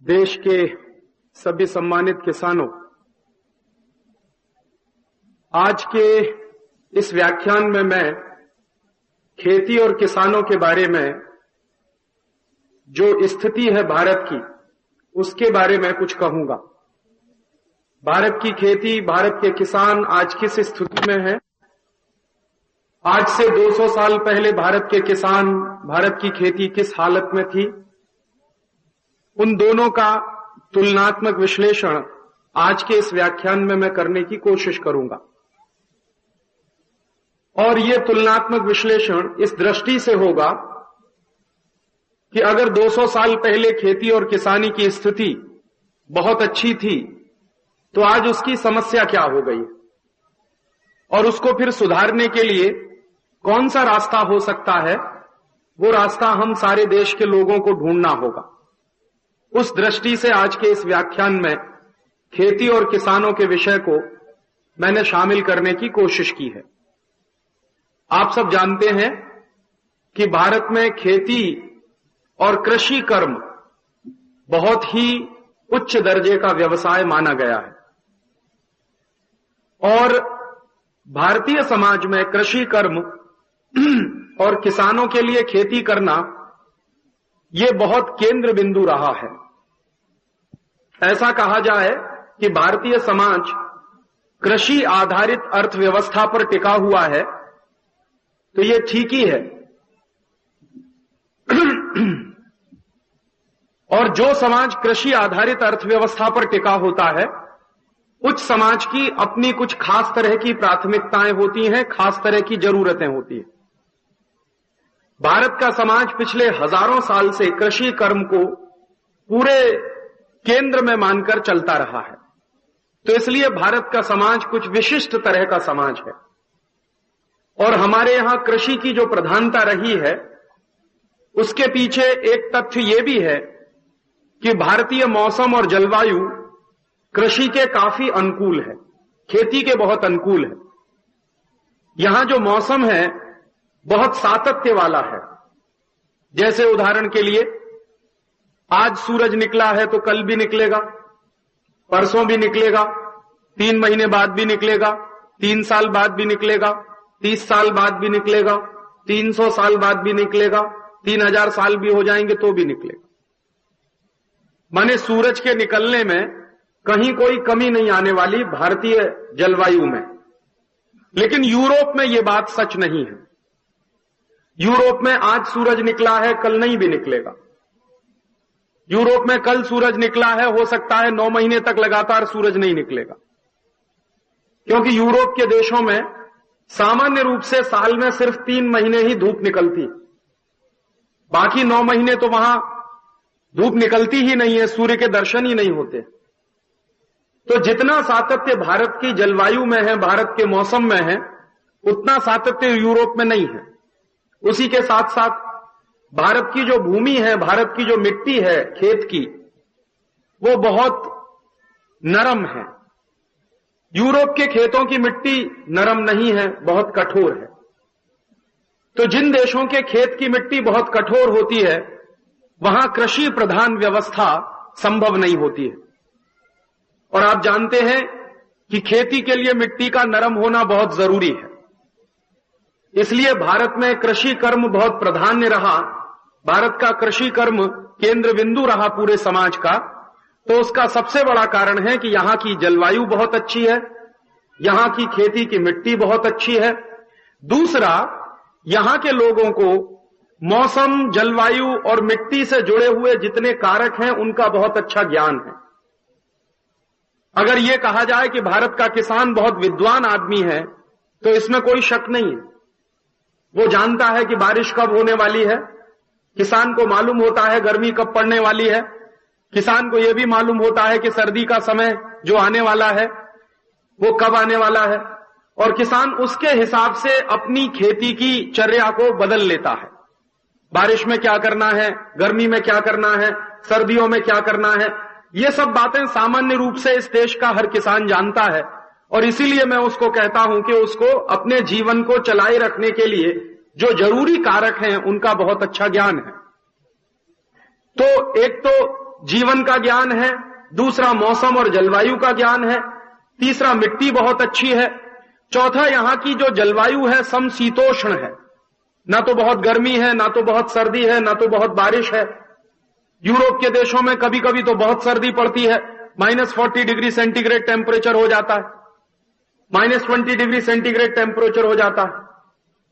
देश के सभी सम्मानित किसानों, आज के इस व्याख्यान में मैं खेती और किसानों के बारे में जो स्थिति है भारत की, उसके बारे में कुछ कहूंगा। भारत की खेती, भारत के किसान आज किस स्थिति में है, आज से 200 साल पहले भारत के किसान, भारत की खेती किस हालत में थी, उन दोनों का तुलनात्मक विश्लेषण आज के इस व्याख्यान में मैं करने की कोशिश करूंगा। और यह तुलनात्मक विश्लेषण इस दृष्टि से होगा कि अगर 200 साल पहले खेती और किसानी की स्थिति बहुत अच्छी थी, तो आज उसकी समस्या क्या हो गई और उसको फिर सुधारने के लिए कौन सा रास्ता हो सकता है, वो रास्ता हम सारे देश के लोगों को ढूंढना होगा। उस दृष्टि से आज के इस व्याख्यान में खेती और किसानों के विषय को मैंने शामिल करने की कोशिश की है। आप सब जानते हैं कि भारत में खेती और कृषि कर्म बहुत ही उच्च दर्जे का व्यवसाय माना गया है और भारतीय समाज में कृषि कर्म और किसानों के लिए खेती करना ये बहुत केंद्र बिंदु रहा है। ऐसा कहा जाए कि भारतीय समाज कृषि आधारित अर्थव्यवस्था पर टिका हुआ है, तो ये ठीक ही है। और जो समाज कृषि आधारित अर्थव्यवस्था पर टिका होता है, उस समाज की अपनी कुछ खास तरह की प्राथमिकताएं होती हैं, खास तरह की जरूरतें होती हैं। भारत का समाज पिछले हजारों साल से कृषि कर्म को पूरे केंद्र में मानकर चलता रहा है, तो इसलिए भारत का समाज कुछ विशिष्ट तरह का समाज है। और हमारे यहां कृषि की जो प्रधानता रही है, उसके पीछे एक तथ्य यह भी है कि भारतीय मौसम और जलवायु कृषि के काफी अनुकूल है, खेती के बहुत अनुकूल है। यहां जो मौसम है बहुत सातत्य वाला है। जैसे उदाहरण के लिए, आज सूरज निकला है तो कल भी निकलेगा, परसों भी निकलेगा, 3 महीने बाद भी निकलेगा, 3 साल बाद भी निकलेगा, 30 साल बाद भी निकलेगा, 300 साल बाद भी निकलेगा, 3000 साल भी हो जाएंगे तो भी निकलेगा। माने सूरज के निकलने में कहीं कोई कमी नहीं आने वाली भारतीय जलवायु में। लेकिन यूरोप में यह बात सच नहीं है। यूरोप में आज सूरज निकला है, कल नहीं भी निकलेगा। यूरोप में कल सूरज निकला है, हो सकता है 9 महीने तक लगातार सूरज नहीं निकलेगा, क्योंकि यूरोप के देशों में सामान्य रूप से साल में सिर्फ 3 महीने ही धूप निकलती, बाकी 9 महीने तो वहां धूप निकलती ही नहीं है, सूर्य के दर्शन ही नहीं होते। तो जितना सातत्य भारत की जलवायु में है, भारत के मौसम में है, उतना सातत्य यूरोप में नहीं है। उसी के साथ साथ भारत की जो भूमि है, भारत की जो मिट्टी है खेत की, वो बहुत नरम है। यूरोप के खेतों की मिट्टी नरम नहीं है, बहुत कठोर है। तो जिन देशों के खेत की मिट्टी बहुत कठोर होती है, वहां कृषि प्रधान व्यवस्था संभव नहीं होती है। और आप जानते हैं कि खेती के लिए मिट्टी का नरम होना बहुत जरूरी है। इसलिए भारत में कृषि कर्म बहुत प्राधान्य रहा। भारत का कृषि कर्म केंद्र बिंदु रहा पूरे समाज का। तो उसका सबसे बड़ा कारण है कि यहां की जलवायु बहुत अच्छी है, यहां की खेती की मिट्टी बहुत अच्छी है। दूसरा, यहां के लोगों को मौसम, जलवायु और मिट्टी से जुड़े हुए जितने कारक हैं, उनका बहुत अच्छा ज्ञान है। अगर यह कहा जाए कि भारत का किसान बहुत विद्वान आदमी है, तो इसमें कोई शक नहीं है। वो जानता है कि बारिश कब होने वाली है, किसान को मालूम होता है गर्मी कब पड़ने वाली है, किसान को यह भी मालूम होता है कि सर्दी का समय जो आने वाला है वो कब आने वाला है, और किसान उसके हिसाब से अपनी खेती की चर्या को बदल लेता है। बारिश में क्या करना है, गर्मी में क्या करना है, सर्दियों में क्या करना है, ये सब बातें सामान्य रूप से इस देश का हर किसान जानता है। और इसीलिए मैं उसको कहता हूं कि उसको अपने जीवन को चलाए रखने के लिए जो जरूरी कारक हैं, उनका बहुत अच्छा ज्ञान है। तो एक तो जीवन का ज्ञान है, दूसरा मौसम और जलवायु का ज्ञान है, तीसरा मिट्टी बहुत अच्छी है, चौथा यहां की जो जलवायु है समशीतोष्ण है, ना तो बहुत गर्मी है, ना तो बहुत सर्दी है, ना तो बहुत बारिश है। यूरोप के देशों में कभी कभी तो बहुत सर्दी पड़ती है, -40 डिग्री सेंटीग्रेड टेम्परेचर हो जाता है, -20 डिग्री सेंटीग्रेड टेम्परेचर हो जाता है।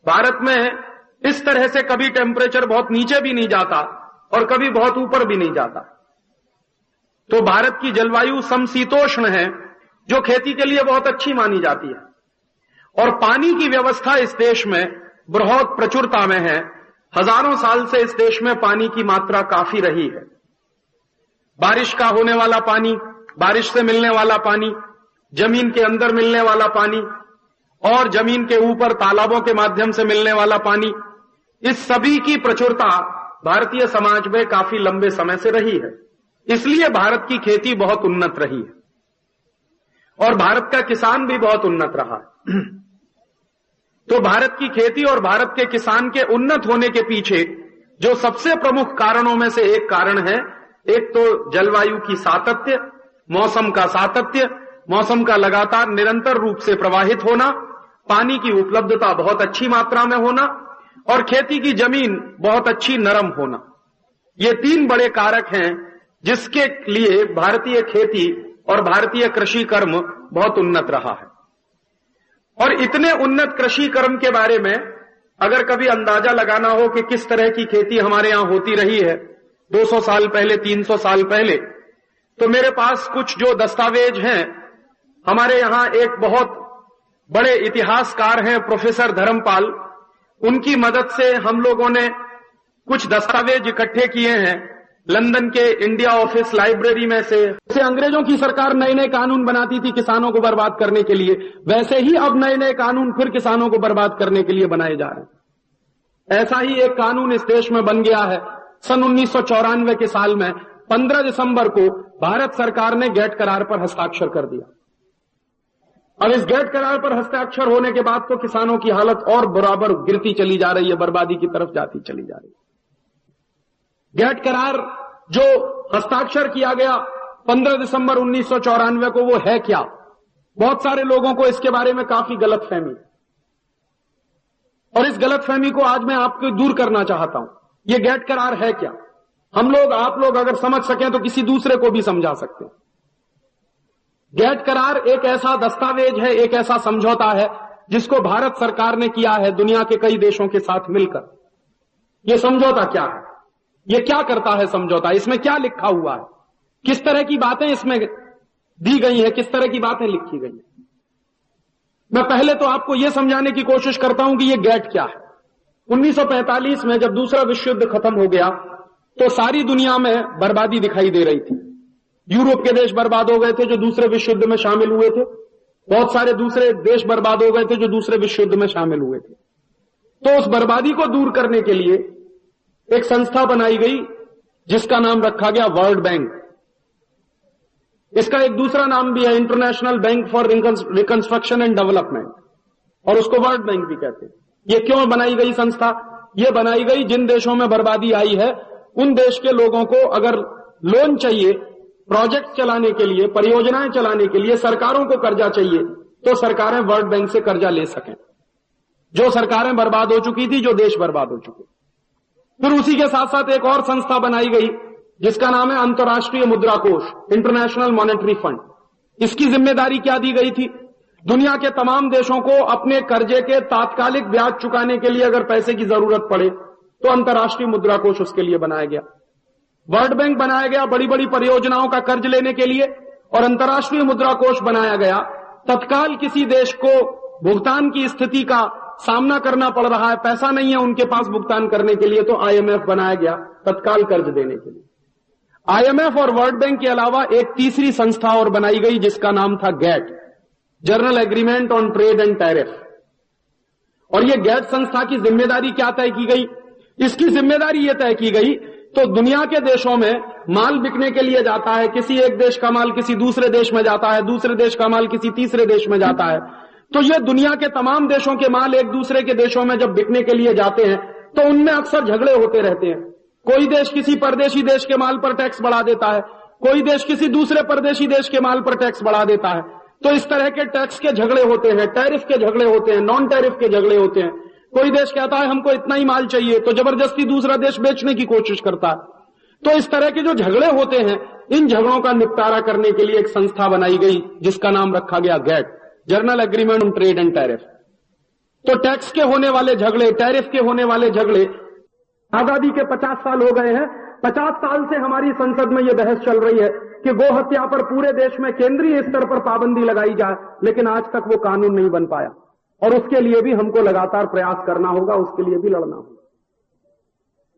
भारत में इस तरह से कभी टेम्परेचर बहुत नीचे भी नहीं जाता और कभी बहुत ऊपर भी नहीं जाता। तो भारत की जलवायु समशीतोष्ण है, जो खेती के लिए बहुत अच्छी मानी जाती है। और पानी की व्यवस्था इस देश में बहुत प्रचुरता में है। हजारों साल से इस देश में पानी की मात्रा काफी रही है। बारिश का होने वाला पानी, बारिश से मिलने वाला पानी, जमीन के अंदर मिलने वाला पानी और जमीन के ऊपर तालाबों के माध्यम से मिलने वाला पानी, इस सभी की प्रचुरता भारतीय समाज में काफी लंबे समय से रही है। इसलिए भारत की खेती बहुत उन्नत रही है और भारत का किसान भी बहुत उन्नत रहा है। तो भारत की खेती और भारत के किसान के उन्नत होने के पीछे जो सबसे प्रमुख कारणों में से एक कारण है, एक तो जलवायु की सातत्य, मौसम का सातत्य, मौसम का लगातार निरंतर रूप से प्रवाहित होना, पानी की उपलब्धता बहुत अच्छी मात्रा में होना और खेती की जमीन बहुत अच्छी नरम होना। ये तीन बड़े कारक हैं जिसके लिए भारतीय खेती और भारतीय कृषि कर्म बहुत उन्नत रहा है। और इतने उन्नत कृषि कर्म के बारे में अगर कभी अंदाजा लगाना हो कि किस तरह की खेती हमारे यहां होती रही है 200 साल पहले, 300 साल पहले, तो मेरे पास कुछ जो दस्तावेज हैं, हमारे यहां एक बहुत बड़े इतिहासकार हैं प्रोफेसर धर्मपाल, उनकी मदद से हम लोगों ने कुछ दस्तावेज इकट्ठे किए हैं लंदन के इंडिया ऑफिस लाइब्रेरी में से। जैसे अंग्रेजों की सरकार नए नए कानून बनाती थी किसानों को बर्बाद करने के लिए, वैसे ही अब नए नए कानून फिर किसानों को बर्बाद करने के लिए बनाए जा रहे हैं। ऐसा ही एक कानून इस देश में बन गया है। सन 1994 के साल में 15 दिसंबर को भारत सरकार ने गैट करार पर हस्ताक्षर कर दिया। अब इस गैट करार पर हस्ताक्षर होने के बाद तो किसानों की हालत और बराबर गिरती चली जा रही है, बर्बादी की तरफ जाती चली जा रही है। गैट करार जो हस्ताक्षर किया गया 15 दिसंबर 1994 को, वो है क्या? बहुत सारे लोगों को इसके बारे में काफी गलतफहमी, और इस गलतफहमी को आज मैं आपको दूर करना चाहता हूं। ये गैट करार है क्या? हम लोग, आप लोग अगर समझ सकें तो किसी दूसरे को भी समझा सकते हैं। गैट करार एक ऐसा दस्तावेज है, एक ऐसा समझौता है जिसको भारत सरकार ने किया है दुनिया के कई देशों के साथ मिलकर। यह समझौता क्या है? ये क्या करता है समझौता? इसमें क्या लिखा हुआ है? किस तरह की बातें इसमें दी गई हैं? किस तरह की बातें लिखी गई हैं? मैं पहले तो आपको यह समझाने की कोशिश करता हूं कि यह गैट क्या है। 1945 में जब दूसरा विश्व युद्ध खत्म हो गया तो सारी दुनिया में बर्बादी दिखाई दे रही थी। यूरोप के देश बर्बाद हो गए थे जो दूसरे विश्व युद्ध में शामिल हुए थे, बहुत सारे दूसरे देश बर्बाद हो गए थे जो दूसरे विश्व युद्ध में शामिल हुए थे। तो उस बर्बादी को दूर करने के लिए एक संस्था बनाई गई जिसका नाम रखा गया वर्ल्ड बैंक। इसका एक दूसरा नाम भी है, international bank for reconstruction and development, और उसको वर्ल्ड बैंक भी कहते हैं। ये क्यों बनाई गई संस्था? ये बनाई गई जिन देशों में बर्बादी आई है उन देश के लोगों को अगर लोन चाहिए, प्रोजेक्ट चलाने के लिए, परियोजनाएं चलाने के लिए, सरकारों को कर्जा चाहिए, तो सरकारें वर्ल्ड बैंक से कर्जा ले सकें। जो सरकारें बर्बाद हो चुकी थी, जो देश बर्बाद हो चुके। फिर उसी के साथ साथ एक और संस्था बनाई गई जिसका नाम है अंतर्राष्ट्रीय मुद्रा कोष, इंटरनेशनल मॉनेटरी फंड। इसकी जिम्मेदारी क्या दी गई थी? दुनिया के तमाम देशों को अपने कर्जे के तात्कालिक ब्याज चुकाने के लिए अगर पैसे की जरूरत पड़े तो अंतर्राष्ट्रीय मुद्रा कोष उसके लिए बनाया गया। वर्ल्ड बैंक बनाया गया बड़ी बड़ी परियोजनाओं का कर्ज लेने के लिए, और अंतर्राष्ट्रीय मुद्रा कोष बनाया गया तत्काल किसी देश को भुगतान की स्थिति का सामना करना पड़ रहा है, पैसा नहीं है उनके पास भुगतान करने के लिए, तो आईएमएफ बनाया गया तत्काल कर्ज देने के लिए। आईएमएफ और वर्ल्ड बैंक के अलावा एक तीसरी संस्था और बनाई गई जिसका नाम था GATT, general agreement on trade and tariff. और यह गैट संस्था की जिम्मेदारी क्या तय की गई? इसकी जिम्मेदारी यह तय की गई तो दुनिया के देशों में माल बिकने के लिए जाता है, किसी एक देश का माल किसी दूसरे देश में जाता है, दूसरे देश का माल किसी तीसरे देश में जाता है, तो ये दुनिया के तमाम देशों के माल एक दूसरे के देशों में जब बिकने के लिए जाते हैं तो उनमें अक्सर झगड़े होते रहते हैं। कोई देश किसी परदेशी देश के माल पर टैक्स बढ़ा देता है, कोई देश किसी दूसरे परदेशी देश के माल पर टैक्स बढ़ा देता है। तो इस तरह के टैक्स के झगड़े होते हैं, टैरिफ के झगड़े होते हैं, नॉन टैरिफ के झगड़े होते हैं। कोई देश कहता है हमको इतना ही माल चाहिए, तो जबरदस्ती दूसरा देश बेचने की कोशिश करता है। तो इस तरह के जो झगड़े होते हैं, इन झगड़ों का निपटारा करने के लिए एक संस्था बनाई गई जिसका नाम रखा गया GATT, general agreement on trade and tariff. तो टैक्स के होने वाले झगड़े, टैरिफ के होने वाले झगड़े, आजादी के 50 साल हो गए हैं। 50 साल से हमारी संसद में यह बहस चल रही है कि गो हत्या पर पूरे देश में केंद्रीय स्तर पर पाबंदी लगाई जाए, लेकिन आज तक वो कानून नहीं बन पाया और उसके लिए भी हमको लगातार प्रयास करना होगा, उसके लिए भी लड़ना होगा।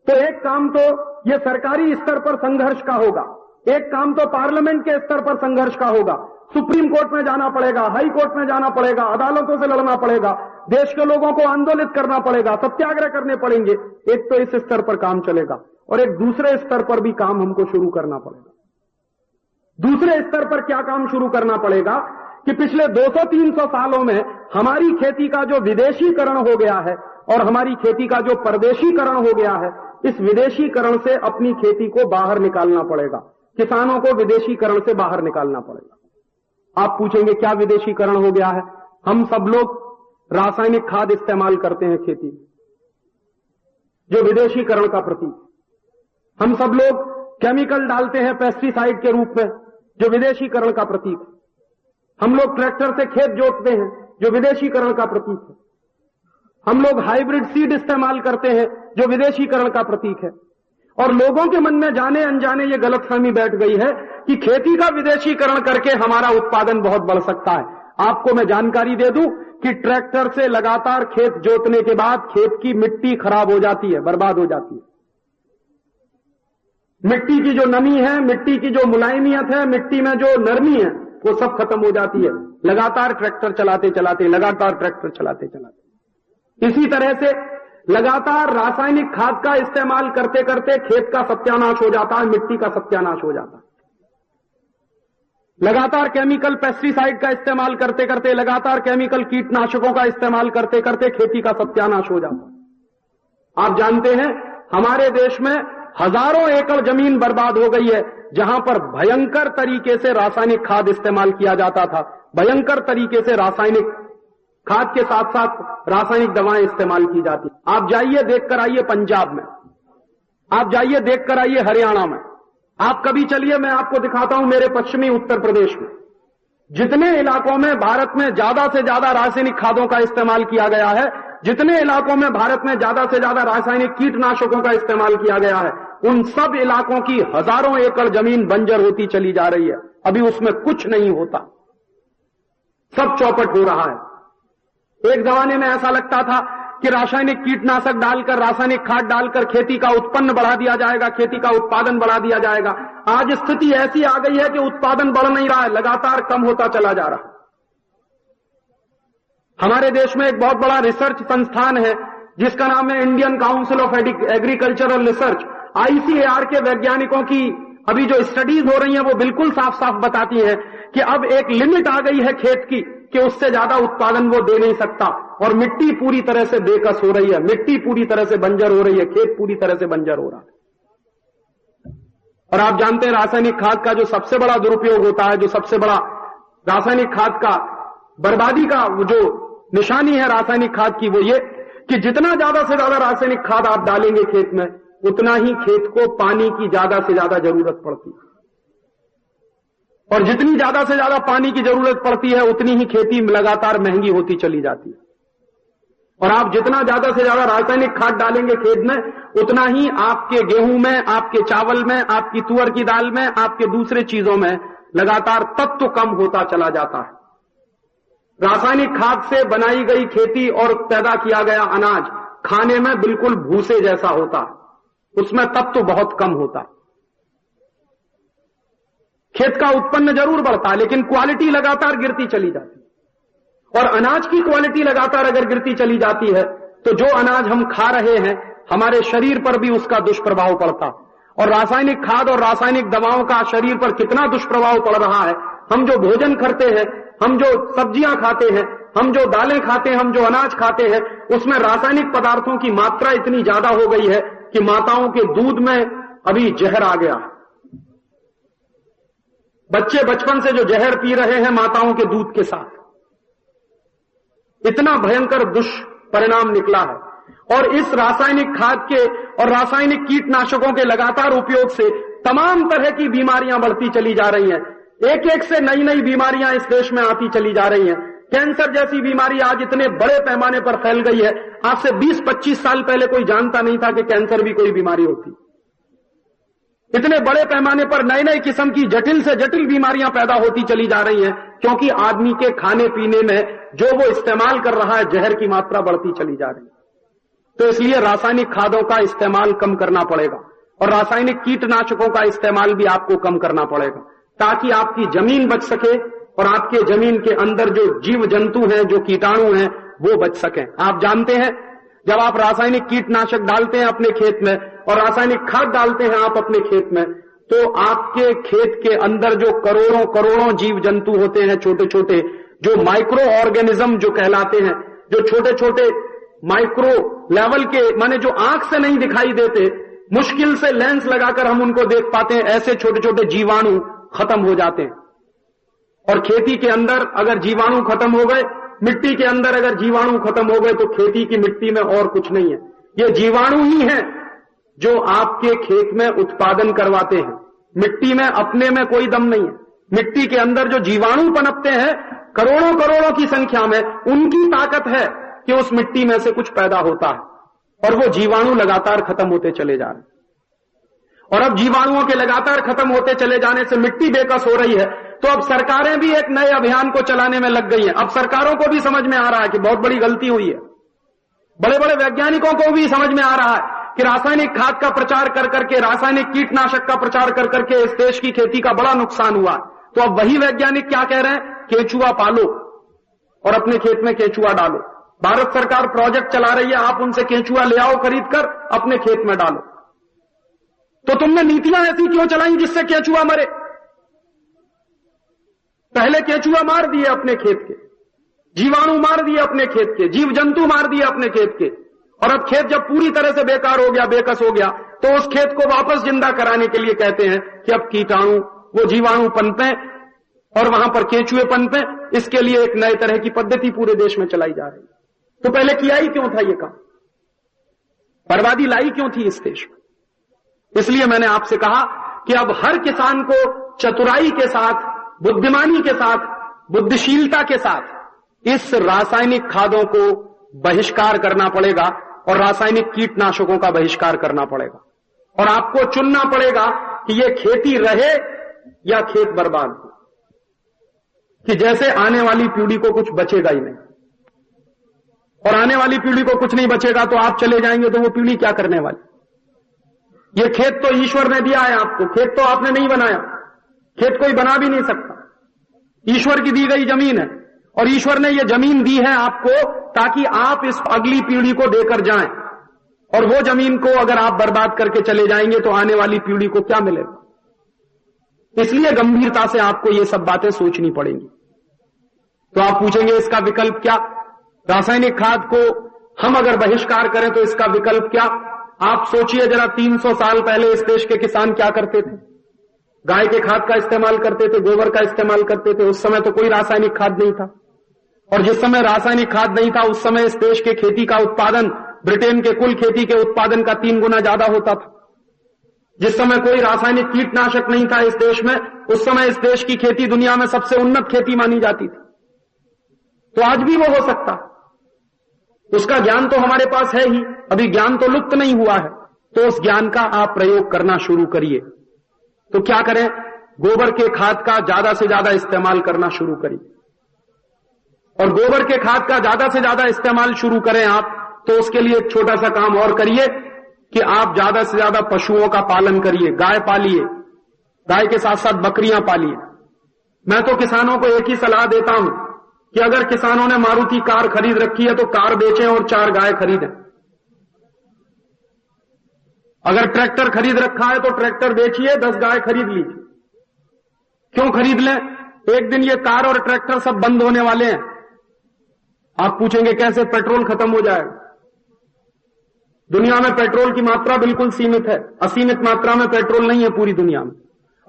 तो एक काम तो ये सरकारी स्तर पर संघर्ष का होगा, एक काम तो पार्लियामेंट के स्तर पर संघर्ष का होगा। सुप्रीम कोर्ट में जाना पड़ेगा, हाई कोर्ट में जाना पड़ेगा, अदालतों से लड़ना पड़ेगा, देश के लोगों को आंदोलित करना पड़ेगा, सत्याग्रह करने पड़ेंगे। एक तो इस स्तर पर काम चलेगा और एक दूसरे स्तर पर भी काम हमको शुरू करना पड़ेगा। दूसरे स्तर पर क्या काम शुरू करना पड़ेगा कि पिछले 200-300 सालों में हमारी खेती का जो विदेशीकरण हो गया है और हमारी खेती का जो परदेशीकरण हो गया है, इस विदेशीकरण से अपनी खेती को बाहर निकालना पड़ेगा। किसानों को विदेशीकरण से बाहर निकालना पड़ेगा। आप पूछेंगे क्या विदेशीकरण हो गया है? हम सब लोग रासायनिक खाद इस्तेमाल करते हैं खेती, जो विदेशीकरण का प्रतीक। हम सब लोग केमिकल डालते हैं पेस्टिसाइड के रूप में, जो विदेशीकरण का प्रतीक है। हम लोग ट्रैक्टर से खेत जोतते हैं, जो विदेशीकरण का प्रतीक है। हम लोग हाइब्रिड सीड इस्तेमाल करते हैं, जो विदेशीकरण का प्रतीक है। और लोगों के मन में जाने अनजाने ये गलतफहमी बैठ गई है कि खेती का विदेशीकरण करके हमारा उत्पादन बहुत बढ़ सकता है। आपको मैं जानकारी दे दूं कि ट्रैक्टर से लगातार खेत जोतने के बाद खेत की मिट्टी खराब हो जाती है, बर्बाद हो जाती है। मिट्टी की जो नमी है, मिट्टी की जो मुलायमियत है, मिट्टी में जो नरमी है, वो सब खत्म हो जाती है लगातार ट्रैक्टर चलाते चलाते, लगातार ट्रैक्टर चलाते चलाते। इसी तरह से लगातार रासायनिक खाद का इस्तेमाल करते करते खेत का सत्यानाश हो जाता है, मिट्टी का सत्यानाश हो जाता है। लगातार केमिकल पेस्टिसाइड का इस्तेमाल करते करते, लगातार केमिकल कीटनाशकों का इस्तेमाल करते करते खेती का सत्यानाश हो जाता है। आप जानते हैं हमारे देश में हजारों एकड़ जमीन बर्बाद हो गई है, जहां पर भयंकर तरीके से रासायनिक खाद इस्तेमाल किया जाता था। भयंकर तरीके से रासायनिक खाद के साथ साथ रासायनिक दवाएं इस्तेमाल की जाती। आप जाइए देखकर आइए पंजाब में, आप जाइए देखकर आइए हरियाणा में, आप कभी चलिए, मैं आपको दिखाता हूं मेरे पश्चिमी उत्तर प्रदेश में जितने इलाकों में भारत में ज्यादा से ज्यादा रासायनिक खादों का इस्तेमाल किया गया है, जितने इलाकों में भारत में ज्यादा से ज्यादा रासायनिक कीटनाशकों का इस्तेमाल किया गया है, उन सब इलाकों की हजारों एकड़ जमीन बंजर होती चली जा रही है। अभी उसमें कुछ नहीं होता, सब चौपट हो रहा है। एक जमाने में ऐसा लगता था कि रासायनिक कीटनाशक डालकर, रासायनिक खाद डालकर खेती का उत्पन्न बढ़ा दिया जाएगा, खेती का उत्पादन बढ़ा दिया जाएगा। आज स्थिति ऐसी आ गई है कि उत्पादन बढ़ नहीं रहा है, लगातार कम होता चला जा रहा है। हमारे देश में एक बहुत बड़ा रिसर्च संस्थान है जिसका नाम है Indian council of agricultural research. ICAR के वैज्ञानिकों की अभी जो स्टडीज हो रही हैं वो बिल्कुल साफ साफ बताती हैं कि अब एक लिमिट आ गई है खेत की कि उससे ज्यादा उत्पादन वो दे नहीं सकता और मिट्टी पूरी तरह से बेकस हो रही है, मिट्टी पूरी तरह से बंजर हो रही है, खेत पूरी तरह से बंजर हो रहा है। और आप जानते हैं रासायनिक खाद का जो सबसे बड़ा दुरुपयोग होता है, जो सबसे बड़ा रासायनिक खाद का बर्बादी का जो निशानी है रासायनिक खाद की, वो ये कि जितना ज्यादा से ज्यादा रासायनिक खाद आप डालेंगे खेत में, उतना ही खेत को पानी की ज्यादा से ज्यादा जरूरत पड़ती है। और जितनी ज्यादा से ज्यादा पानी की जरूरत पड़ती है, उतनी ही खेती लगातार महंगी होती चली जाती है। और आप जितना ज्यादा से ज्यादा रासायनिक खाद डालेंगे खेत में, उतना ही आपके गेहूं में, आपके चावल में, आपकी तुअर की दाल में, आपके दूसरे चीजों में लगातार तत्व कम होता चला जाता है। रासायनिक खाद से बनाई गई खेती और पैदा किया गया अनाज खाने में बिल्कुल भूसे जैसा होता है, उसमें तत्व बहुत कम होता है। खेत का उत्पन्न जरूर बढ़ता है, लेकिन क्वालिटी लगातार गिरती चली जाती है। और अनाज की क्वालिटी लगातार अगर गिरती चली जाती है, तो जो अनाज हम खा रहे हैं, हमारे शरीर पर भी उसका दुष्प्रभाव पड़ता। और रासायनिक खाद और रासायनिक दवाओं का शरीर पर कितना दुष्प्रभाव पड़ रहा है। हम जो भोजन करते हैं, हम जो सब्जियां खाते हैं, हम जो दालें खाते हैं, हम जो अनाज खाते हैं, उसमें रासायनिक पदार्थों की मात्रा इतनी ज्यादा हो गई है कि माताओं के दूध में अभी जहर आ गया। बच्चे बचपन से जो जहर पी रहे हैं माताओं के दूध के साथ, इतना भयंकर दुष्परिणाम निकला है। और इस रासायनिक खाद के और रासायनिक कीटनाशकों के लगातार उपयोग से तमाम तरह की बीमारियां बढ़ती चली जा रही हैं। एक एक से नई नई बीमारियां इस देश में आती चली जा रही हैं। कैंसर जैसी बीमारी आज इतने बड़े पैमाने पर फैल गई है, आज से 20-25 साल पहले कोई जानता नहीं था कि कैंसर भी कोई बीमारी होती। इतने बड़े पैमाने पर नए नए किस्म की जटिल से जटिल बीमारियां पैदा होती चली जा रही हैं, क्योंकि आदमी के खाने पीने में जो वो इस्तेमाल कर रहा है जहर की मात्रा बढ़ती चली जा रही है। तो इसलिए रासायनिक खादों का इस्तेमाल कम करना पड़ेगा और रासायनिक कीटनाशकों का इस्तेमाल भी आपको कम करना पड़ेगा, ताकि आपकी जमीन बच सके और आपके जमीन के अंदर जो जीव जंतु हैं, जो कीटाणु हैं, वो बच सकें। आप जानते हैं, जब आप रासायनिक कीटनाशक डालते हैं अपने खेत में और रासायनिक खाद डालते हैं आप अपने खेत में, तो आपके खेत के अंदर जो करोड़ों करोड़ों जीव जंतु होते हैं, छोटे छोटे जो माइक्रो ऑर्गेनिज्म जो कहलाते हैं, जो छोटे छोटे माइक्रो लेवल के, माने जो आंख से नहीं दिखाई देते, मुश्किल से लेंस लगाकर हम उनको देख पाते हैं, ऐसे छोटे छोटे जीवाणु खत्म हो जाते हैं। और खेती के अंदर अगर जीवाणु खत्म हो गए, मिट्टी के अंदर अगर जीवाणु खत्म हो गए, तो खेती की मिट्टी में और कुछ नहीं है। ये जीवाणु ही हैं जो आपके खेत में उत्पादन करवाते हैं। मिट्टी में अपने में कोई दम नहीं है। मिट्टी के अंदर जो जीवाणु पनपते हैं करोड़ों करोड़ों की संख्या में, उनकी ताकत है कि उस मिट्टी में से कुछ पैदा होता है, और वो जीवाणु लगातार खत्म होते चले जा रहे हैं। और अब जीवाणुओं के लगातार खत्म होते चले जाने से मिट्टी बेकस हो रही है, तो अब सरकारें भी एक नए अभियान को चलाने में लग गई हैं। अब सरकारों को भी समझ में आ रहा है कि बहुत बड़ी गलती हुई है। बड़े बड़े वैज्ञानिकों को भी समझ में आ रहा है कि रासायनिक खाद का प्रचार कर करके, रासायनिक कीटनाशक का प्रचार कर करके इस देश की खेती का बड़ा नुकसान हुआ। तो अब वही वैज्ञानिक क्या कह रहे हैं, केंचुआ पालो और अपने खेत में केंचुआ डालो। भारत सरकार प्रोजेक्ट चला रही है, आप उनसे केंचुआ ले आओ खरीद कर अपने खेत में डालो। तो तुमने नीतियां ऐसी क्यों चलाई जिससे केंचुआ मरे? पहले केंचुआ मार दिए अपने खेत के, जीवाणु मार दिए अपने खेत के, जीव जंतु मार दिए अपने खेत के, और अब खेत जब पूरी तरह से बेकार हो गया, बेकस हो गया, तो उस खेत को वापस जिंदा कराने के लिए कहते हैं कि अब कीटाणु, वो जीवाणु पनपे और वहां पर केंचुए पनपे। इसके लिए एक नए तरह की पद्धति पूरे देश में चलाई जा रही है। तो पहले किया ही क्यों था ये काम? बर्बादी लाई क्यों थी इस देश में? इसलिए मैंने आपसे कहा कि अब हर किसान को चतुराई के साथ, बुद्धिमानी के साथ, बुद्धिशीलता के साथ इस रासायनिक खादों को बहिष्कार करना पड़ेगा और रासायनिक कीटनाशकों का बहिष्कार करना पड़ेगा। और आपको चुनना पड़ेगा कि ये खेती रहे या खेत बर्बाद हो, कि जैसे आने वाली पीढ़ी को कुछ बचेगा ही नहीं। और आने वाली पीढ़ी को कुछ नहीं बचेगा तो आप चले जाएंगे तो वो पीढ़ी क्या करने वाली? ये खेत तो ईश्वर ने दिया है आपको, खेत तो आपने नहीं बनाया, खेत कोई बना भी नहीं सकता। ईश्वर की दी गई जमीन है और ईश्वर ने ये जमीन दी है आपको ताकि आप इस अगली पीढ़ी को देकर जाएं। और वो जमीन को अगर आप बर्बाद करके चले जाएंगे तो आने वाली पीढ़ी को क्या मिलेगा? इसलिए गंभीरता से आपको ये सब बातें सोचनी पड़ेंगी। तो आप पूछेंगे इसका विकल्प क्या? रासायनिक खाद को हम अगर बहिष्कार करें तो इसका विकल्प क्या? आप सोचिए जरा, 300 साल पहले इस देश के किसान क्या करते थे? गाय के खाद का इस्तेमाल करते थे, गोबर का इस्तेमाल करते थे। उस समय तो कोई रासायनिक खाद नहीं था। और जिस समय रासायनिक खाद नहीं था उस समय इस देश के खेती का उत्पादन ब्रिटेन के कुल खेती के उत्पादन का 3 गुना ज्यादा होता था। जिस समय कोई रासायनिक कीटनाशक नहीं था इस देश में, उस समय इस देश की खेती दुनिया में सबसे उन्नत खेती मानी जाती थी। तो आज भी वो हो सकता, उसका ज्ञान तो हमारे पास है ही, अभी ज्ञान तो लुप्त नहीं हुआ है। तो उस ज्ञान का आप प्रयोग करना शुरू करिए। तो क्या करें? गोबर के खाद का ज्यादा से ज्यादा इस्तेमाल करना शुरू करिए। और गोबर के खाद का ज्यादा से ज्यादा इस्तेमाल शुरू करें आप, तो उसके लिए एक छोटा सा काम और करिए कि आप ज्यादा से ज्यादा पशुओं का पालन करिए। गाय पालिए, गाय के साथ साथ बकरियां पालिए। मैं तो किसानों को एक ही सलाह देता हूं कि अगर किसानों ने मारुति कार खरीद रखी है तो कार बेचें और 4 गाय खरीदें। अगर ट्रैक्टर खरीद रखा है तो ट्रैक्टर बेचिए, 10 गाय खरीद लीजिए। क्यों खरीद लें? एक दिन ये कार और ट्रैक्टर सब बंद होने वाले हैं। आप पूछेंगे कैसे? पेट्रोल खत्म हो जाएगा। दुनिया में पेट्रोल की मात्रा बिल्कुल सीमित है, असीमित मात्रा में पेट्रोल नहीं है पूरी दुनिया में।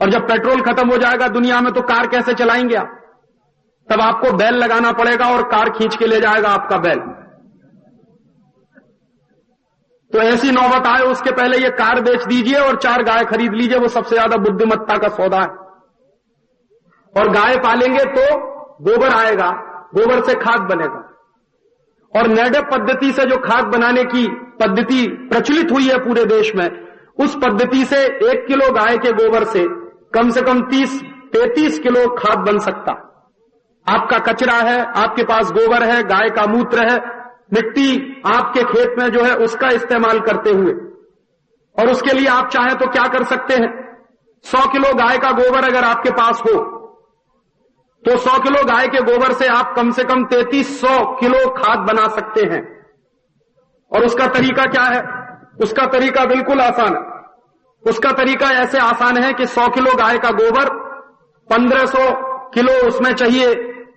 और जब पेट्रोल खत्म हो जाएगा दुनिया में तो कार कैसे चलाएंगे आप? तब आपको बैल लगाना पड़ेगा और कार खींच के ले जाएगा आपका बैल। तो ऐसी नौबत आए उसके पहले ये कार बेच दीजिए और 4 गाय खरीद लीजिए, वो सबसे ज्यादा बुद्धिमत्ता का सौदा है। और गाय पालेंगे तो गोबर आएगा, गोबर से खाद बनेगा। और नैडप पद्धति से जो खाद बनाने की पद्धति प्रचलित हुई है पूरे देश में, उस पद्धति से 1 किलो गाय के गोबर से कम 33 किलो खाद बन सकता। आपका कचरा है, आपके पास गोबर है, गाय का मूत्र है, मिट्टी आपके खेत में जो है उसका इस्तेमाल करते हुए, और उसके लिए आप चाहें तो क्या कर सकते हैं, 100 किलो गाय का गोबर अगर आपके पास हो तो 100 किलो गाय के गोबर से आप कम से कम 3300 किलो खाद बना सकते हैं। और उसका तरीका क्या है? उसका तरीका बिल्कुल आसान है। उसका तरीका ऐसे आसान है कि 100 किलो गाय का गोबर, 1500 किलो उसमें चाहिए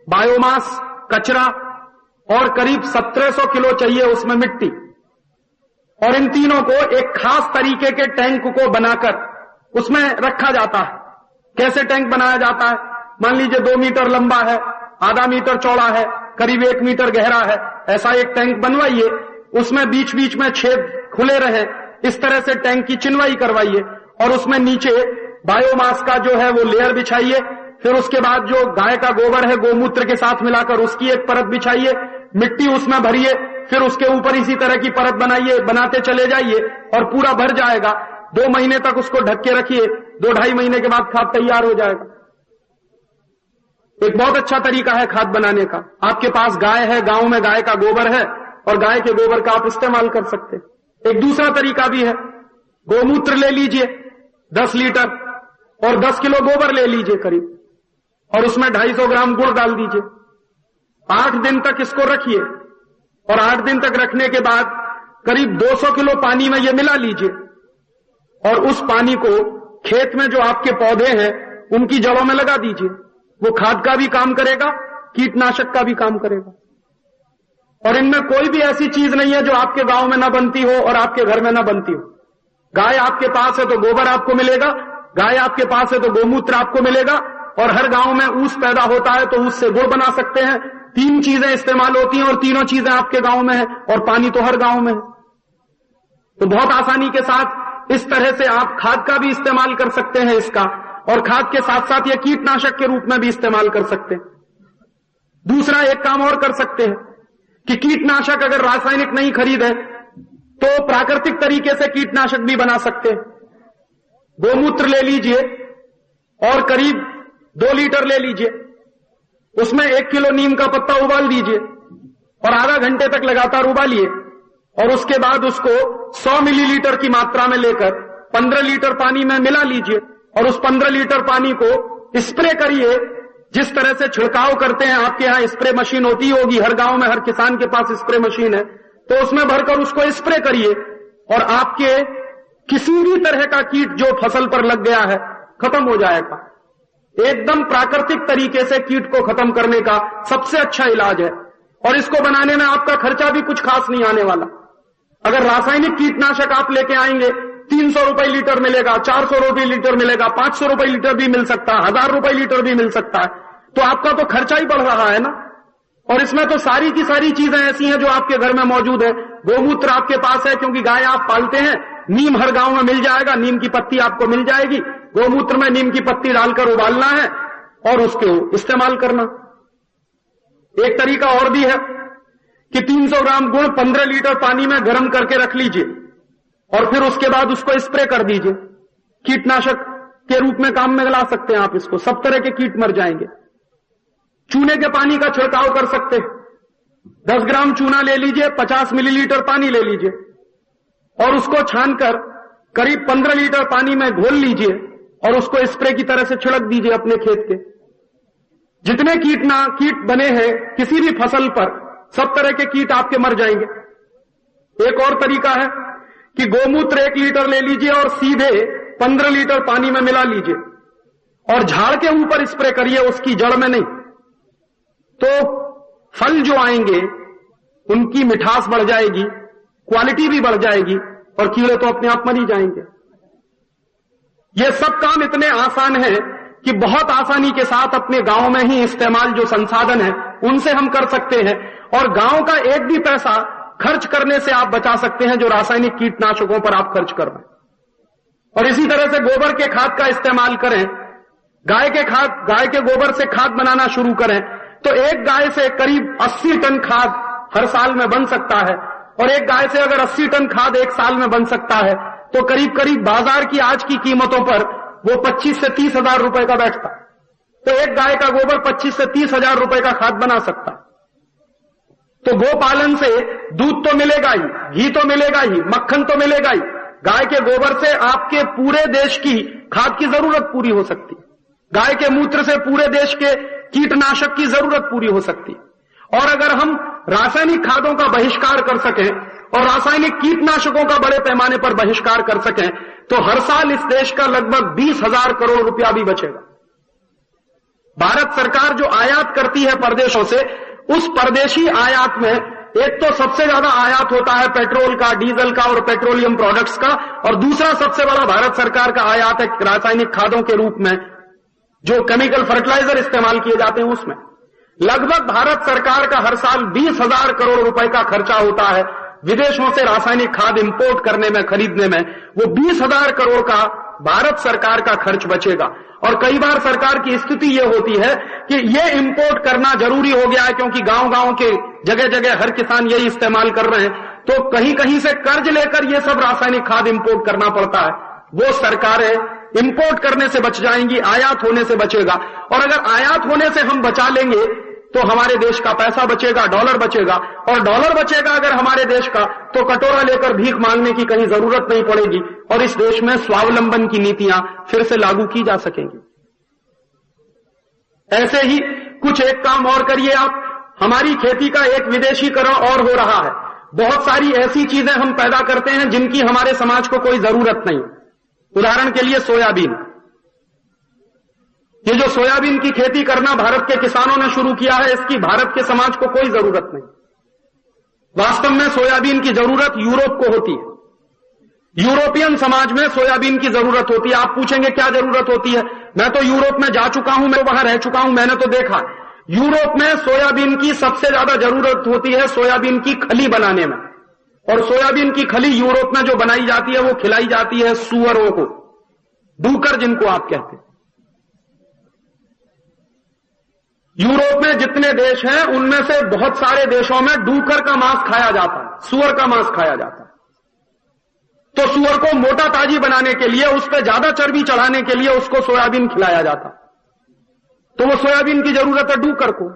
बायोमास कचरा, और करीब 1700 किलो चाहिए उसमें मिट्टी। और इन तीनों को एक खास तरीके के टैंक को बनाकर उसमें रखा जाता है। कैसे टैंक बनाया जाता है? मान लीजिए 2 मीटर लंबा है, आधा मीटर चौड़ा है, करीब 1 मीटर गहरा है, ऐसा एक टैंक बनवाइए। उसमें बीच बीच में छेद खुले रहे, इस तरह से टैंक की चिनवाई करवाइए। और उसमें नीचे बायोमास का जो है वो लेयर बिछाइए। फिर उसके बाद जो गाय का गोबर है गोमूत्र के साथ मिलाकर उसकी एक परत बिछाइए, मिट्टी उसमें भरिए, फिर उसके ऊपर इसी तरह की परत बनाइए, बनाते चले जाइए और पूरा भर जाएगा। 2 महीने तक उसको ढक के रखिए, 2-2.5 महीने के बाद खाद तैयार हो जाएगा। एक बहुत अच्छा तरीका है खाद बनाने का। आपके पास गाय है, गांव में गाय का गोबर है और गाय के गोबर का आप इस्तेमाल कर सकते हैं। एक दूसरा तरीका भी है, गोमूत्र ले लीजिए 10 लीटर और 10 किलो गोबर ले लीजिए करीब, और उसमें 250 ग्राम गुड़ डाल दीजिए। 8 दिन तक इसको रखिए और 8 दिन तक रखने के बाद करीब 200 किलो पानी में ये मिला लीजिए। और उस पानी को खेत में जो आपके पौधे हैं उनकी जड़ों में लगा दीजिए। वो खाद का भी काम करेगा, कीटनाशक का भी काम करेगा। और इनमें कोई भी ऐसी चीज नहीं है जो आपके गांव में ना बनती हो और आपके घर में ना बनती हो। गाय आपके पास है तो गोबर आपको मिलेगा, गाय आपके पास है तो गोमूत्र आपको मिलेगा, और हर गांव में ऊस पैदा होता है तो उससे गुड़ बना सकते हैं। 3 चीजें इस्तेमाल होती हैं और तीनों चीजें आपके गांव में है, और पानी तो हर गांव में है। तो बहुत आसानी के साथ इस तरह से आप खाद का भी इस्तेमाल कर सकते हैं इसका, और खाद के साथ साथ ये कीटनाशक के रूप में भी इस्तेमाल कर सकते हैं। दूसरा एक काम और कर सकते हैं कि कीटनाशक अगर रासायनिक नहीं खरीदे तो प्राकृतिक तरीके से कीटनाशक भी बना सकते हैं। गोमूत्र ले लीजिए और करीब 2 लीटर ले लीजिए, उसमें 1 किलो नीम का पत्ता उबाल दीजिए और आधा घंटे तक लगातार उबालिए, और उसके बाद उसको 100 मिलीलीटर की मात्रा में लेकर 15 लीटर पानी में मिला लीजिए, और उस 15 लीटर पानी को स्प्रे करिए। जिस तरह से छिड़काव करते हैं, आपके यहां स्प्रे मशीन होती होगी, हर गांव में हर किसान के पास स्प्रे मशीन है, तो उसमें भरकर उसको स्प्रे करिए, और आपके किसी भी तरह का कीट जो फसल पर लग गया है खत्म हो जाएगा। एकदम प्राकृतिक तरीके से कीट को खत्म करने का सबसे अच्छा इलाज है, और इसको बनाने में आपका खर्चा भी कुछ खास नहीं आने वाला। अगर रासायनिक कीटनाशक आप लेके आएंगे 300 रुपए लीटर मिलेगा, 400 रुपए लीटर मिलेगा, 500 रुपए लीटर भी मिल सकता है, 1000 रुपए लीटर भी मिल सकता है, तो आपका तो खर्चा ही बढ़ रहा है ना। और इसमें तो सारी की सारी चीजें ऐसी हैं जो आपके घर में मौजूद है। गोमूत्र आपके पास है क्योंकि गाय आप पालते हैं, नीम हर गांव में मिल जाएगा, नीम की पत्ती आपको मिल जाएगी, गोमूत्र में नीम की पत्ती डालकर उबालना है और उसको इस्तेमाल करना। एक तरीका और भी है कि 300 ग्राम गुड़ 15 लीटर पानी में गर्म करके रख लीजिए और फिर उसके बाद उसको स्प्रे कर दीजिए। कीटनाशक के रूप में काम में ला सकते हैं आप इसको, सब तरह के कीट मर जाएंगे। चूने के पानी का छिड़काव कर सकते हैं। 10 ग्राम चूना ले लीजिए, 50 मिलीलीटर पानी ले लीजिए और उसको छानकर करीब 15 लीटर पानी में घोल लीजिए और उसको स्प्रे की तरह से छिड़क दीजिए अपने खेत के। जितने कीट बने हैं किसी भी फसल पर, सब तरह के कीट आपके मर जाएंगे। एक और तरीका है कि गोमूत्र 1 लीटर ले लीजिए और सीधे 15 लीटर पानी में मिला लीजिए और झाड़ के ऊपर स्प्रे करिए, उसकी जड़ में नहीं। तो फल जो आएंगे उनकी मिठास बढ़ जाएगी, क्वालिटी भी बढ़ जाएगी और कीड़े तो अपने आप मर ही जाएंगे। ये सब काम इतने आसान है कि बहुत आसानी के साथ अपने गांव में ही इस्तेमाल जो संसाधन है उनसे हम कर सकते हैं, और गांव का एक भी पैसा खर्च करने से आप बचा सकते हैं जो रासायनिक कीटनाशकों पर आप खर्च कर रहे हैं। और इसी तरह से गोबर के खाद का इस्तेमाल करें, गाय के गोबर से खाद बनाना शुरू करें, तो एक गाय से करीब 80 टन खाद हर साल में बन सकता है, और एक गाय से अगर 80 टन खाद एक साल में बन सकता है तो करीब करीब बाजार की आज की कीमतों पर वो 25 से 30 हजार रुपए का बैठता। तो एक गाय का गोबर 25 से 30 हजार रुपए का खाद बना सकता। तो गोपालन से दूध तो मिलेगा ही, घी तो मिलेगा ही, मक्खन तो मिलेगा ही। गाय के गोबर से आपके पूरे देश की खाद की जरूरत पूरी हो सकती है। गाय के मूत्र से पूरे देश के कीटनाशक की जरूरत पूरी हो सकती है। और अगर हम रासायनिक खादों का बहिष्कार कर सकें और रासायनिक कीटनाशकों का बड़े पैमाने पर बहिष्कार कर सकें तो हर साल इस देश का लगभग 20,000 करोड़ रुपया भी बचेगा। भारत सरकार जो आयात करती है परदेशों से, उस परदेशी आयात में एक तो सबसे ज्यादा आयात होता है पेट्रोल का, डीजल का और पेट्रोलियम प्रोडक्ट्स का, और दूसरा सबसे बड़ा भारत सरकार का आयात है रासायनिक खादों के रूप में जो केमिकल फर्टिलाइजर इस्तेमाल किए जाते हैं उसमें। लगभग भारत सरकार का हर साल 20,000 करोड़ रुपए का खर्चा होता है विदेशों से रासायनिक खाद इंपोर्ट करने में, खरीदने में। वो 20,000 करोड़ का भारत सरकार का खर्च बचेगा। और कई बार सरकार की स्थिति ये होती है कि ये इंपोर्ट करना जरूरी हो गया है क्योंकि गांव-गांव के जगह जगह हर किसान यही इस्तेमाल कर रहे हैं, तो कहीं कहीं से कर्ज लेकर ये सब रासायनिक खाद इंपोर्ट करना पड़ता है। वो सरकारें इंपोर्ट करने से बच जाएंगी, आयात होने से बचेगा। और अगर आयात होने से हम बचा लेंगे तो हमारे देश का पैसा बचेगा, डॉलर बचेगा, और डॉलर बचेगा अगर हमारे देश का तो कटोरा लेकर भीख मांगने की कहीं जरूरत नहीं पड़ेगी और इस देश में स्वावलंबन की नीतियां फिर से लागू की जा सकेंगी। ऐसे ही कुछ एक काम और करिए आप। हमारी खेती का एक विदेशीकरण और हो रहा है। बहुत सारी ऐसी चीजें हम पैदा करते हैं जिनकी हमारे समाज को कोई जरूरत नहीं। उदाहरण के लिए सोयाबीन। ये जो सोयाबीन की खेती करना भारत के किसानों ने शुरू किया है, इसकी भारत के समाज को कोई जरूरत नहीं। वास्तव में सोयाबीन की जरूरत यूरोप को होती है। यूरोपियन समाज में सोयाबीन की जरूरत होती है। आप पूछेंगे क्या जरूरत होती है? मैं तो यूरोप में जा चुका हूं, मैं वहां रह चुका हूं, मैंने तो देखा। यूरोप में सोयाबीन की सबसे ज्यादा जरूरत होती है सोयाबीन की खली बनाने में। और सोयाबीन की खली यूरोप में जो बनाई जाती है वो खिलाई जाती है सुअरों को, डूकर जिनको आप कहते हैं। यूरोप में जितने देश हैं उनमें से बहुत सारे देशों में डूकर का मांस खाया जाता है, सुअर का मांस खाया जाता है। तो सुअर को मोटा ताजी बनाने के लिए, उस पर ज्यादा चर्बी चढ़ाने के लिए उसको सोयाबीन खिलाया जाता। तो वो सोयाबीन की जरूरत है डूकर को,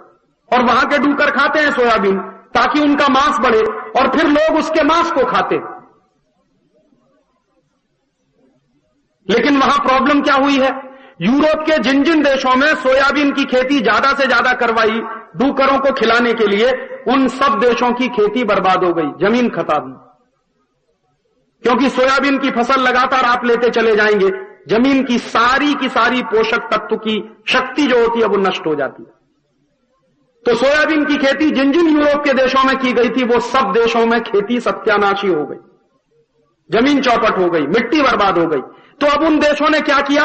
और वहां के डूकर खाते हैं सोयाबीन ताकि उनका मांस बढ़े और फिर लोग उसके मांस को खाते। लेकिन वहां प्रॉब्लम क्या हुई है? यूरोप के जिन जिन देशों में सोयाबीन की खेती ज्यादा से ज्यादा करवाई डूकरों को खिलाने के लिए, उन सब देशों की खेती बर्बाद हो गई, जमीन खत्म। क्योंकि सोयाबीन की फसल लगातार आप लेते चले जाएंगे, जमीन की सारी पोषक तत्व की शक्ति जो होती है वो नष्ट हो जाती है। तो सोयाबीन की खेती जिन जिन यूरोप के देशों में की गई थी वो सब देशों में खेती सत्यानाशी हो गई, जमीन चौपट हो गई, मिट्टी बर्बाद हो गई। तो अब उन देशों ने क्या किया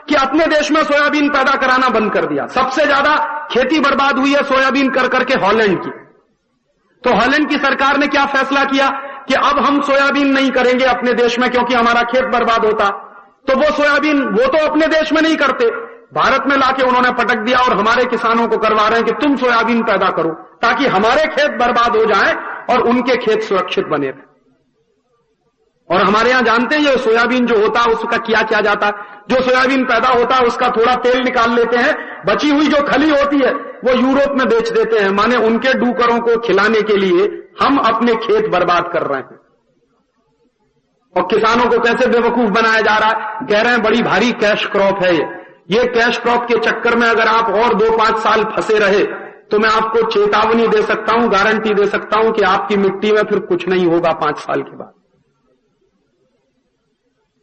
कि अपने देश में सोयाबीन पैदा कराना बंद कर दिया। सबसे ज्यादा खेती बर्बाद हुई है सोयाबीन कर करके हॉलैंड की। तो हॉलैंड की सरकार ने क्या फैसला किया कि अब हम सोयाबीन नहीं करेंगे अपने देश में क्योंकि हमारा खेत बर्बाद होता। तो वो सोयाबीन वो तो अपने देश में नहीं करते, भारत में लाके उन्होंने पटक दिया और हमारे किसानों को करवा रहे हैं कि तुम सोयाबीन पैदा करो ताकि हमारे खेत बर्बाद हो जाएं और उनके खेत सुरक्षित बने रहे। और हमारे यहां जानते हैं ये सोयाबीन जो होता है उसका क्या किया जाता है? जो सोयाबीन पैदा होता है उसका थोड़ा तेल निकाल लेते हैं, बची हुई जो खली होती है वो यूरोप में बेच देते हैं। माने उनके डूकरों को खिलाने के लिए हम अपने खेत बर्बाद कर रहे हैं। और किसानों को कैसे बेवकूफ बनाया जा रहा है? कह रहे हैं बड़ी भारी कैश क्रॉप है ये कैश क्रॉप के चक्कर में अगर आप और 2-5 साल फंसे रहे तो मैं आपको चेतावनी दे सकता हूं, गारंटी दे सकता हूं कि आपकी मिट्टी में फिर कुछ नहीं होगा 5 साल के बाद।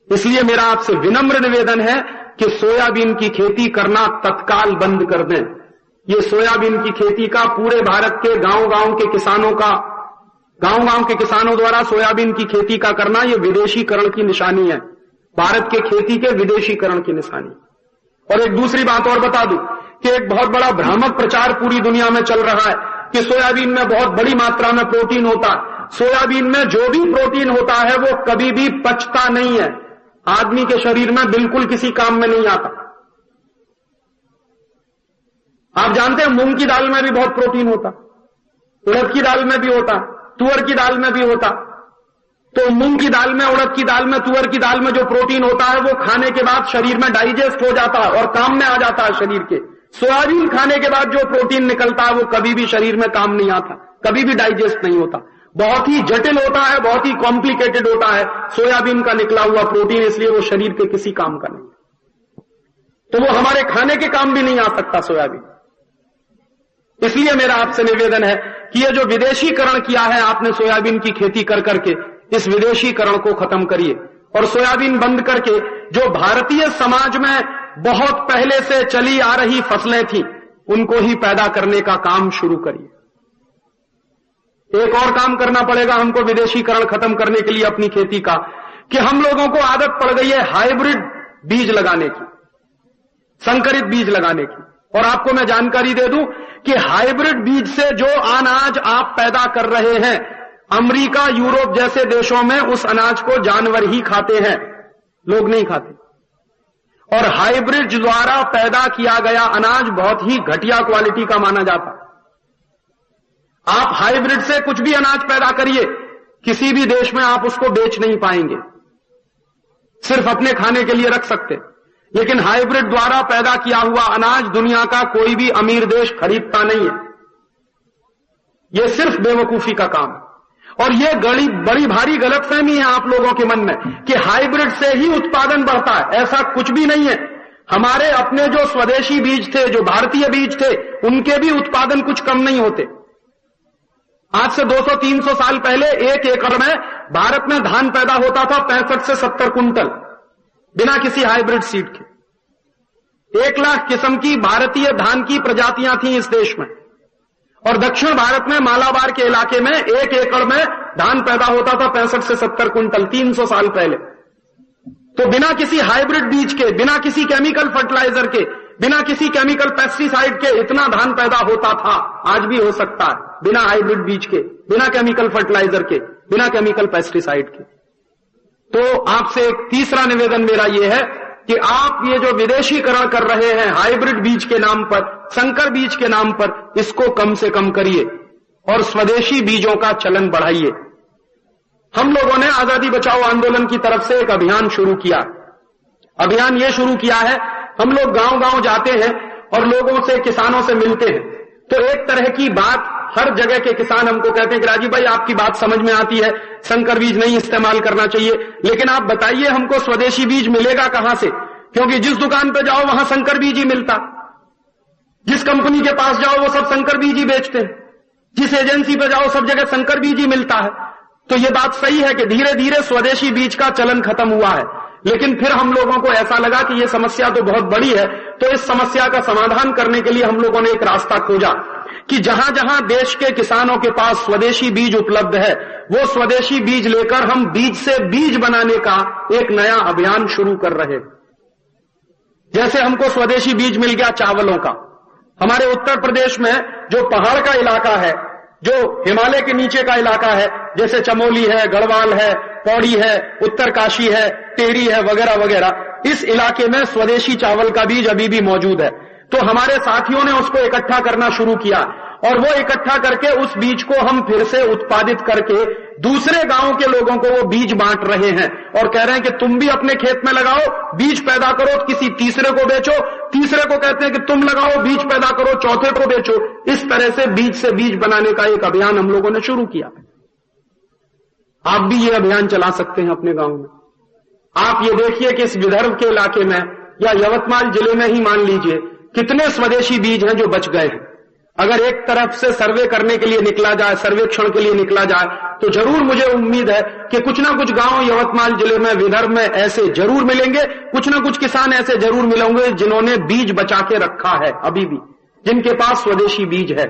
इसलिए मेरा आपसे विनम्र निवेदन है कि सोयाबीन की खेती करना तत्काल बंद कर दें। ये सोयाबीन की खेती का पूरे भारत के गांव-गांव के किसानों का गांव-गांव के किसानों द्वारा सोयाबीन की खेती का करना यह विदेशीकरण की निशानी है, भारत के खेती के विदेशीकरण की निशानी। और एक दूसरी बात और बता दूं कि एक बहुत बड़ा भ्रामक प्रचार पूरी दुनिया में चल रहा है कि सोयाबीन में बहुत बड़ी मात्रा में प्रोटीन होता है। सोयाबीन में जो भी प्रोटीन होता है वो कभी भी पचता नहीं है, आदमी के शरीर में बिल्कुल किसी काम में नहीं आता। आप जानते हैं मूंग की दाल में भी बहुत प्रोटीन होता, उड़द की दाल में भी होता, तुअर की दाल में भी होता। तो मूंग की दाल में, उड़द की दाल में, तुअर की दाल में जो प्रोटीन होता है वो खाने के बाद शरीर में डाइजेस्ट हो जाता है और काम में आ जाता है शरीर के। सोयाबीन खाने के बाद जो प्रोटीन निकलता है वो कभी भी शरीर में काम नहीं आता, कभी भी डाइजेस्ट नहीं होता, बहुत ही जटिल होता है, बहुत ही कॉम्प्लिकेटेड होता है सोयाबीन का निकला हुआ प्रोटीन, इसलिए वो शरीर के किसी काम का नहीं। तो वो हमारे खाने के काम भी नहीं आ सकता सोयाबीन। इसलिए मेरा आपसे निवेदन है कि ये जो विदेशीकरण किया है आपने सोयाबीन की खेती कर करके, इस विदेशीकरण को खत्म करिए और सोयाबीन बंद करके जो भारतीय समाज में बहुत पहले से चली आ रही फसलें थी उनको ही पैदा करने का काम शुरू करिए। एक और काम करना पड़ेगा हमको विदेशीकरण खत्म करने के लिए अपनी खेती का, कि हम लोगों को आदत पड़ गई है हाइब्रिड बीज लगाने की, संकरित बीज लगाने की। और आपको मैं जानकारी दे दूं कि हाइब्रिड बीज से जो अनाज आप पैदा कर रहे हैं, अमेरिका, यूरोप जैसे देशों में उस अनाज को जानवर ही खाते हैं, लोग नहीं खाते। और हाइब्रिड द्वारा पैदा किया गया अनाज बहुत ही घटिया क्वालिटी का माना जाता। आप हाइब्रिड से कुछ भी अनाज पैदा करिए, किसी भी देश में आप उसको बेच नहीं पाएंगे, सिर्फ अपने खाने के लिए रख सकते। लेकिन हाइब्रिड द्वारा पैदा किया हुआ अनाज दुनिया का कोई भी अमीर देश खरीदता नहीं है। यह सिर्फ बेवकूफी का काम है। और यह बड़ी भारी गलतफहमी है आप लोगों के मन में कि हाइब्रिड से ही उत्पादन बढ़ता है। ऐसा कुछ भी नहीं है। हमारे अपने जो स्वदेशी बीज थे, जो भारतीय बीज थे, उनके भी उत्पादन कुछ कम नहीं होते। आज से 200-300 साल पहले 1 एकड़ में भारत में धान पैदा होता था 65 से 70 कुंटल, बिना किसी हाइब्रिड सीड के। 1 लाख किस्म की भारतीय धान की प्रजातियां थी इस देश में। और दक्षिण भारत में मालाबार के इलाके में 1 एकड़ में धान पैदा होता था 65 से 70 कुंटल 300 साल पहले। तो बिना किसी हाइब्रिड बीज के, बिना किसी केमिकल फर्टिलाइजर के, बिना किसी केमिकल पेस्टिसाइड के इतना धान पैदा होता था। आज भी हो सकता है बिना हाइब्रिड बीज के, बिना केमिकल फर्टिलाइजर के, बिना केमिकल पेस्टिसाइड के। तो आपसे एक तीसरा निवेदन मेरा यह है कि आप ये जो विदेशीकरण कर रहे हैं हाइब्रिड बीज के नाम पर, संकर बीज के नाम पर, इसको कम से कम करिए और स्वदेशी बीजों का चलन बढ़ाइए। हम लोगों ने आजादी बचाओ आंदोलन की तरफ से एक अभियान शुरू किया। अभियान ये शुरू किया है, हम लोग गांव-गांव जाते हैं और लोगों से, किसानों से मिलते हैं। तो एक तरह की बात हर जगह के किसान हमको कहते हैं कि राजीव भाई आपकी बात समझ में आती है, संकर बीज नहीं इस्तेमाल करना चाहिए, लेकिन आप बताइए हमको स्वदेशी बीज मिलेगा कहां से? क्योंकि जिस दुकान पे जाओ वहां संकर बीज ही मिलता, जिस कंपनी के पास जाओ वो सब संकर बीज ही बेचते हैं, जिस एजेंसी पे जाओ सब जगह संकर बीज ही मिलता है। तो ये बात सही है कि धीरे धीरे स्वदेशी बीज का चलन खत्म हुआ है। लेकिन फिर हम लोगों को ऐसा लगा कि ये समस्या तो बहुत बड़ी है, तो इस समस्या का समाधान करने के लिए हम लोगों ने एक रास्ता खोजा कि जहां जहां देश के किसानों के पास स्वदेशी बीज उपलब्ध है, वो स्वदेशी बीज लेकर हम बीज से बीज बनाने का एक नया अभियान शुरू कर रहे। जैसे हमको स्वदेशी बीज मिल गया चावलों का। हमारे उत्तर प्रदेश में जो पहाड़ का इलाका है, जो हिमालय के नीचे का इलाका है, जैसे चमोली है, गढ़वाल है, पौड़ी है, उत्तरकाशी है, टेहरी है, वगैरह वगैरह, इस इलाके में स्वदेशी चावल का बीज अभी भी मौजूद है। तो हमारे साथियों ने उसको इकट्ठा करना शुरू किया और वो इकट्ठा करके उस बीज को हम फिर से उत्पादित करके दूसरे गांवों के लोगों को वो बीज बांट रहे हैं और कह रहे हैं कि तुम भी अपने खेत में लगाओ, बीज पैदा करो, किसी तीसरे को बेचो, तीसरे को कहते हैं कि तुम लगाओ, बीज पैदा करो, चौथे को बेचो। इस तरह से बीज बनाने का एक अभियान हम लोगों ने शुरू किया। आप भी ये अभियान चला सकते हैं अपने गांव में। आप ये देखिए कि इस विदर्भ के इलाके में या यवतमाल जिले में ही मान लीजिए कितने स्वदेशी बीज हैं जो बच गए हैं। अगर एक तरफ से सर्वे करने के लिए निकला जाए, सर्वेक्षण के लिए निकला जाए, तो जरूर मुझे उम्मीद है कि कुछ ना कुछ गांव यवतमाल जिले में, विदर्भ में ऐसे जरूर मिलेंगे, कुछ ना कुछ किसान ऐसे जरूर मिलेंगे जिन्होंने बीज बचा के रखा है अभी भी, जिनके पास स्वदेशी बीज है।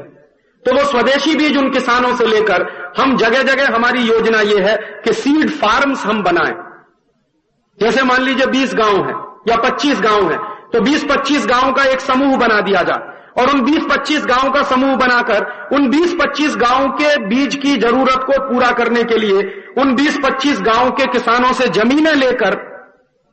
तो वो स्वदेशी बीज उन किसानों से लेकर हम जगह जगह, हमारी योजना ये है कि सीड फार्म्स हम बनाएं। जैसे मान लीजिए 20 गांव हैं या 25 गांव हैं, तो 20-25 गांव का एक समूह बना दिया जाए और उन 20-25 गांव का समूह बनाकर उन 20-25 गांव के बीज की जरूरत को पूरा करने के लिए उन 20-25 गांव के किसानों से जमीनें लेकर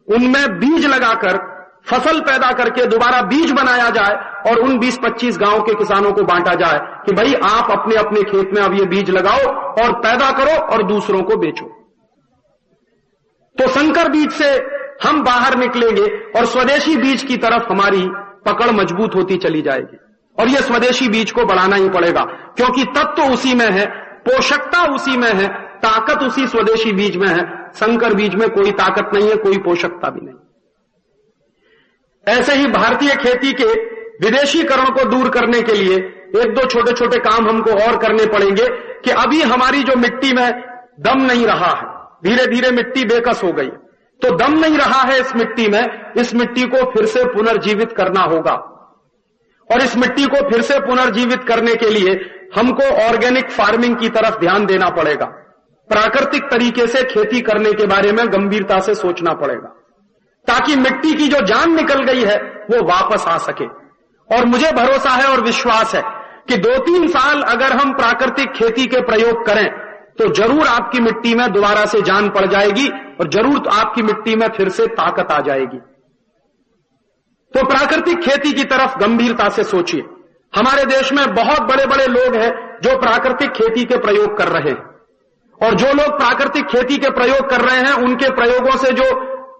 उनमें बीज लगाकर फसल पैदा करके दोबारा बीज बनाया जाए और उन 20-25 गांव के किसानों को बांटा जाए कि भाई आप अपने अपने खेत में अब ये बीज लगाओ और पैदा करो और दूसरों को बेचो। तो संकर बीज से हम बाहर निकलेंगे और स्वदेशी बीज की तरफ हमारी पकड़ मजबूत होती चली जाएगी। और यह स्वदेशी बीज को बढ़ाना ही पड़ेगा, क्योंकि तत्व तो उसी में है, पोषकता उसी में है, ताकत उसी स्वदेशी बीज में है। संकर बीज में कोई ताकत नहीं है, कोई पोषकता भी नहीं। ऐसे ही भारतीय खेती के विदेशीकरण को दूर करने के लिए एक दो छोटे छोटे काम हमको और करने पड़ेंगे कि अभी हमारी जो मिट्टी में दम नहीं रहा है, धीरे धीरे मिट्टी बेकस हो गई, तो दम नहीं रहा है इस मिट्टी में, इस मिट्टी को फिर से पुनर्जीवित करना होगा। और इस मिट्टी को फिर से पुनर्जीवित करने के लिए हमको ऑर्गेनिक फार्मिंग की तरफ ध्यान देना पड़ेगा। प्राकृतिक तरीके से खेती करने के बारे में गंभीरता से सोचना पड़ेगा, ताकि मिट्टी की जो जान निकल गई है वो वापस आ सके। और मुझे भरोसा है और विश्वास है कि 2-3 साल अगर हम प्राकृतिक खेती के प्रयोग करें तो जरूर आपकी मिट्टी में दोबारा से जान पड़ जाएगी और जरूर आपकी मिट्टी में फिर से ताकत आ जाएगी। तो प्राकृतिक खेती की तरफ गंभीरता से सोचिए। हमारे देश में बहुत बड़े बड़े लोग हैं जो प्राकृतिक खेती के प्रयोग कर रहे हैं, और जो लोग प्राकृतिक खेती के प्रयोग कर रहे हैं उनके प्रयोगों से जो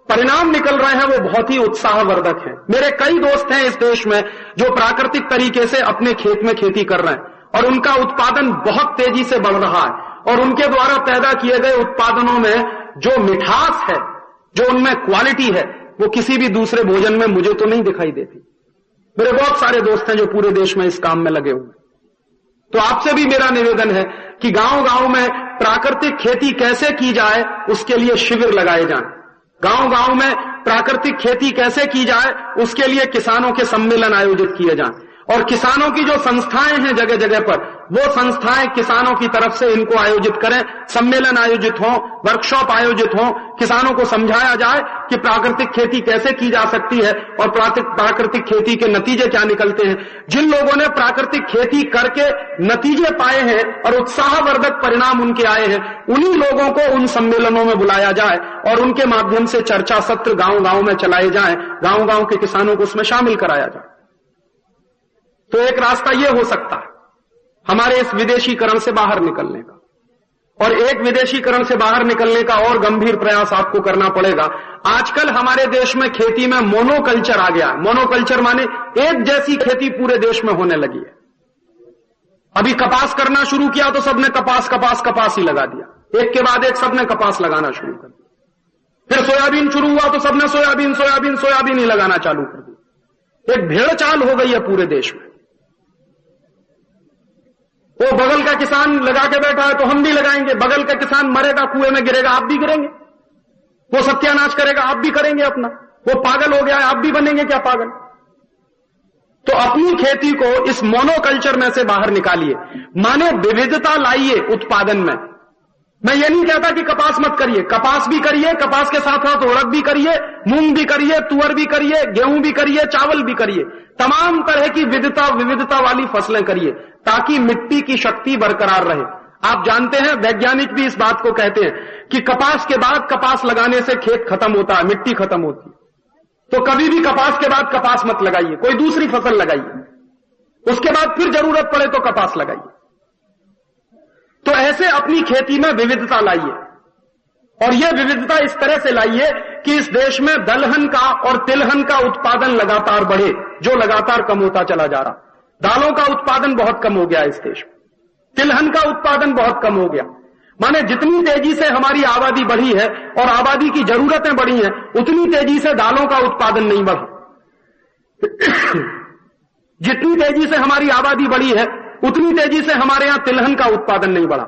परिणाम निकल रहे हैं वो बहुत ही उत्साहवर्धक हैं। मेरे कई दोस्त हैं इस देश में जो प्राकृतिक तरीके से अपने खेत में खेती कर रहे हैं और उनका उत्पादन बहुत तेजी से बढ़ रहा है, और उनके द्वारा पैदा किए गए उत्पादनों में जो मिठास है, जो उनमें क्वालिटी है, वो किसी भी दूसरे भोजन में मुझे तो नहीं दिखाई देती। मेरे बहुत सारे दोस्त हैं जो पूरे देश में इस काम में लगे हुए हैं। तो आपसे भी मेरा निवेदन है कि गांव गांव में प्राकृतिक खेती कैसे की जाए उसके लिए शिविर लगाए जाएं। गांव गांव में प्राकृतिक खेती कैसे की जाए उसके लिए किसानों के सम्मेलन आयोजित किए जाएं, और किसानों की जो संस्थाएं हैं जगह जगह पर, वो संस्थाएं किसानों की तरफ से इनको आयोजित करें, सम्मेलन आयोजित हों, वर्कशॉप आयोजित हों, किसानों को समझाया जाए कि प्राकृतिक खेती कैसे की जा सकती है और प्राकृतिक खेती के नतीजे क्या निकलते हैं। जिन लोगों ने प्राकृतिक खेती करके नतीजे पाए हैं और उत्साहवर्धक परिणाम उनके आए हैं, उन्हीं लोगों को उन सम्मेलनों में बुलाया जाए और उनके माध्यम से चर्चा सत्र गांव गांव में चलाए जाएं, गांव गांव के किसानों को उसमें शामिल कराया जाए। तो एक रास्ता यह हो सकता है हमारे इस विदेशीकरण से बाहर निकलने का। और एक विदेशीकरण से बाहर निकलने का और गंभीर प्रयास आपको करना पड़ेगा। आजकल हमारे देश में खेती में मोनोकल्चर आ गया है। मोनोकल्चर माने एक जैसी खेती पूरे देश में होने लगी है। अभी कपास करना शुरू किया तो सबने कपास ही लगा दिया, एक के बाद एक सबने कपास लगाना शुरू कर दिया। फिर सोयाबीन शुरू हुआ तो सबने सोयाबीन ही लगाना चालू कर दिया। एक भेड़ चाल हो गई है पूरे देश में। वो बगल का किसान लगा के बैठा है तो हम भी लगाएंगे, बगल का किसान मरेगा, कुएं में गिरेगा, आप भी गिरेंगे। वो सत्यानाश करेगा, आप भी करेंगे अपना। वो पागल हो गया है, आप भी बनेंगे क्या पागल? तो अपनी खेती को इस मोनोकल्चर में से बाहर निकालिए, माने विविधता लाइए उत्पादन में। मैं ये नहीं कहता कि कपास मत करिए, कपास भी करिए, कपास के साथ साथ उड़द भी करिए, मूंग भी करिए, तुअर भी करिए, गेहूं भी करिए, चावल भी करिए, तमाम तरह की विविधता वाली फसलें करिए ताकि मिट्टी की शक्ति बरकरार रहे। आप जानते हैं, वैज्ञानिक भी इस बात को कहते हैं कि कपास के बाद कपास लगाने से खेत खत्म होता है, मिट्टी खत्म होती है। तो कभी भी कपास के बाद कपास मत लगाइए, कोई दूसरी फसल लगाइए, उसके बाद फिर जरूरत पड़े तो कपास लगाइए। तो ऐसे अपनी खेती में विविधता लाइए, और यह विविधता इस तरह से लाइए कि इस देश में दलहन का और तिलहन का उत्पादन लगातार बढ़े, जो लगातार कम होता चला जा रहा। दालों का उत्पादन बहुत कम हो गया इस देश में, तिलहन का उत्पादन बहुत कम हो गया। माने जितनी तेजी से हमारी आबादी बढ़ी है और आबादी की जरूरतें बढ़ी हैं, उतनी तेजी से दालों का उत्पादन नहीं बढ़ा। जितनी तेजी से हमारी आबादी बढ़ी है उतनी तेजी से हमारे यहां तिलहन का उत्पादन नहीं बढ़ा।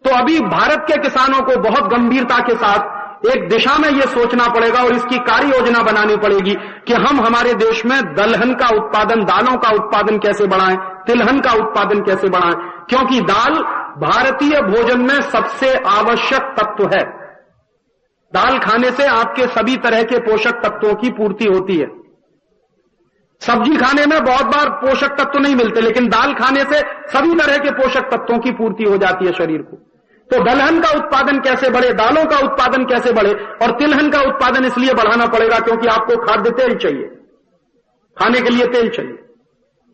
तो अभी भारत के किसानों को बहुत गंभीरता के साथ एक दिशा में यह सोचना पड़ेगा और इसकी कार्य योजना बनानी पड़ेगी कि हम हमारे देश में दलहन का उत्पादन, दालों का उत्पादन कैसे बढ़ाएं, तिलहन का उत्पादन कैसे बढ़ाएं। क्योंकि दाल भारतीय भोजन में सबसे आवश्यक तत्व है। दाल खाने से आपके सभी तरह के पोषक तत्वों की पूर्ति होती है। सब्जी खाने में बहुत बार पोषक तत्व नहीं मिलते, लेकिन दाल खाने से सभी तरह के पोषक तत्वों की पूर्ति हो जाती है शरीर को। तो दलहन का उत्पादन कैसे बढ़े, दालों का उत्पादन कैसे बढ़े, और तिलहन का उत्पादन इसलिए बढ़ाना पड़ेगा क्योंकि आपको खाद्य तेल चाहिए, खाने के लिए तेल चाहिए।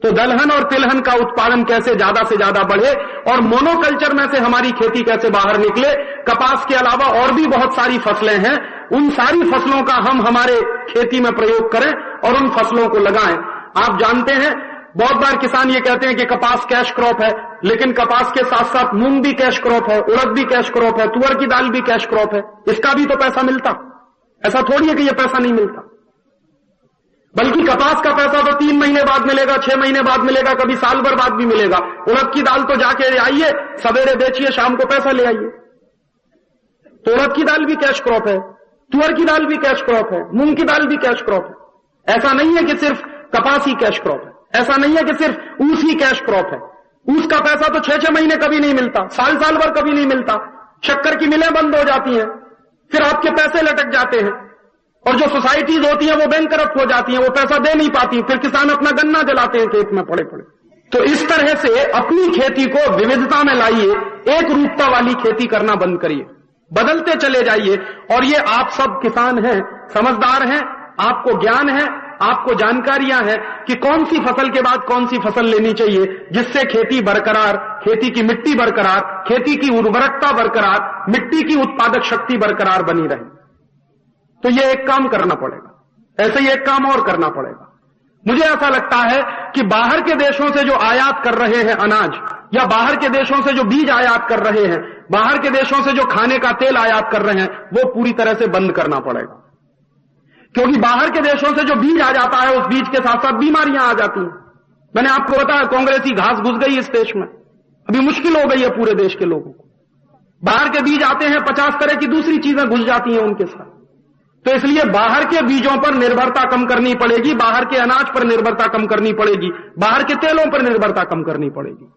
तो दलहन और तिलहन का उत्पादन कैसे ज्यादा से ज्यादा बढ़े और मोनोकल्चर में से हमारी खेती कैसे बाहर निकले। कपास के अलावा और भी बहुत सारी फसलें हैं, उन सारी फसलों का हम हमारे खेती में प्रयोग करें और उन फसलों को लगाएं। आप जानते हैं बहुत बार किसान ये कहते हैं कि कपास कैश क्रॉप है, लेकिन कपास के साथ साथ मूंग भी कैश क्रॉप है, उड़द भी कैश क्रॉप है, तुअर की दाल भी कैश क्रॉप है। इसका भी तो पैसा मिलता, ऐसा थोड़ी है कि यह पैसा नहीं मिलता। बल्कि कपास का पैसा तो 3 महीने बाद मिलेगा, 6 महीने बाद मिलेगा, कभी साल भर बाद भी मिलेगा। उड़द की दाल तो जाके आइए, सवेरे बेचिए, शाम को पैसा ले आइए। तो उड़द की दाल भी कैश क्रॉप है, तुअर की दाल भी कैश क्रॉप है, मूंग की दाल भी कैश क्रॉप है। ऐसा नहीं है कि सिर्फ कपास ही कैश क्रॉप है, ऐसा नहीं है कि सिर्फ ऊस ही कैश क्रॉप है। ऊस का पैसा तो 6-6 महीने कभी नहीं मिलता, साल भर कभी नहीं मिलता। शक्कर की मिलें बंद हो जाती हैं, फिर आपके पैसे लटक जाते हैं, और जो सोसाइटीज होती हैं वो बैंकरप्ट हो जाती हैं, वो पैसा दे नहीं पाती, फिर किसान अपना गन्ना जलाते हैं खेत में पड़े पड़े। तो इस तरह से अपनी खेती को विविधता में लाइए, एक रूपता वाली खेती करना बंद करिए, बदलते चले जाइए। और ये आप सब किसान हैं, समझदार हैं, आपको ज्ञान है, आपको जानकारियां हैं कि कौन सी फसल के बाद कौन सी फसल लेनी चाहिए, जिससे खेती बरकरार, खेती की मिट्टी बरकरार, खेती की उर्वरकता बरकरार, मिट्टी की उत्पादक शक्ति बरकरार बनी रहे। तो ये एक काम करना पड़ेगा। ऐसे ही एक काम और करना पड़ेगा। मुझे ऐसा लगता है कि बाहर के देशों से जो आयात कर रहे हैं अनाज, या बाहर के देशों से जो बीज आयात कर रहे हैं, बाहर के देशों से जो खाने का तेल आयात कर रहे हैं, वो पूरी तरह से बंद करना पड़ेगा। क्योंकि बाहर के देशों से जो बीज आ जाता है, उस बीज के साथ साथ बीमारियां आ जाती हैं। मैंने आपको बताया कांग्रेसी घास घुस गई इस देश में, अभी मुश्किल हो गई है पूरे देश के लोगों को। बाहर के बीज आते हैं, 50 तरह की दूसरी चीजें घुस जाती हैं उनके साथ। तो इसलिए बाहर के बीजों पर निर्भरता कम करनी पड़ेगी, बाहर के अनाज पर निर्भरता कम करनी पड़ेगी, बाहर के तेलों पर निर्भरता कम करनी पड़ेगी।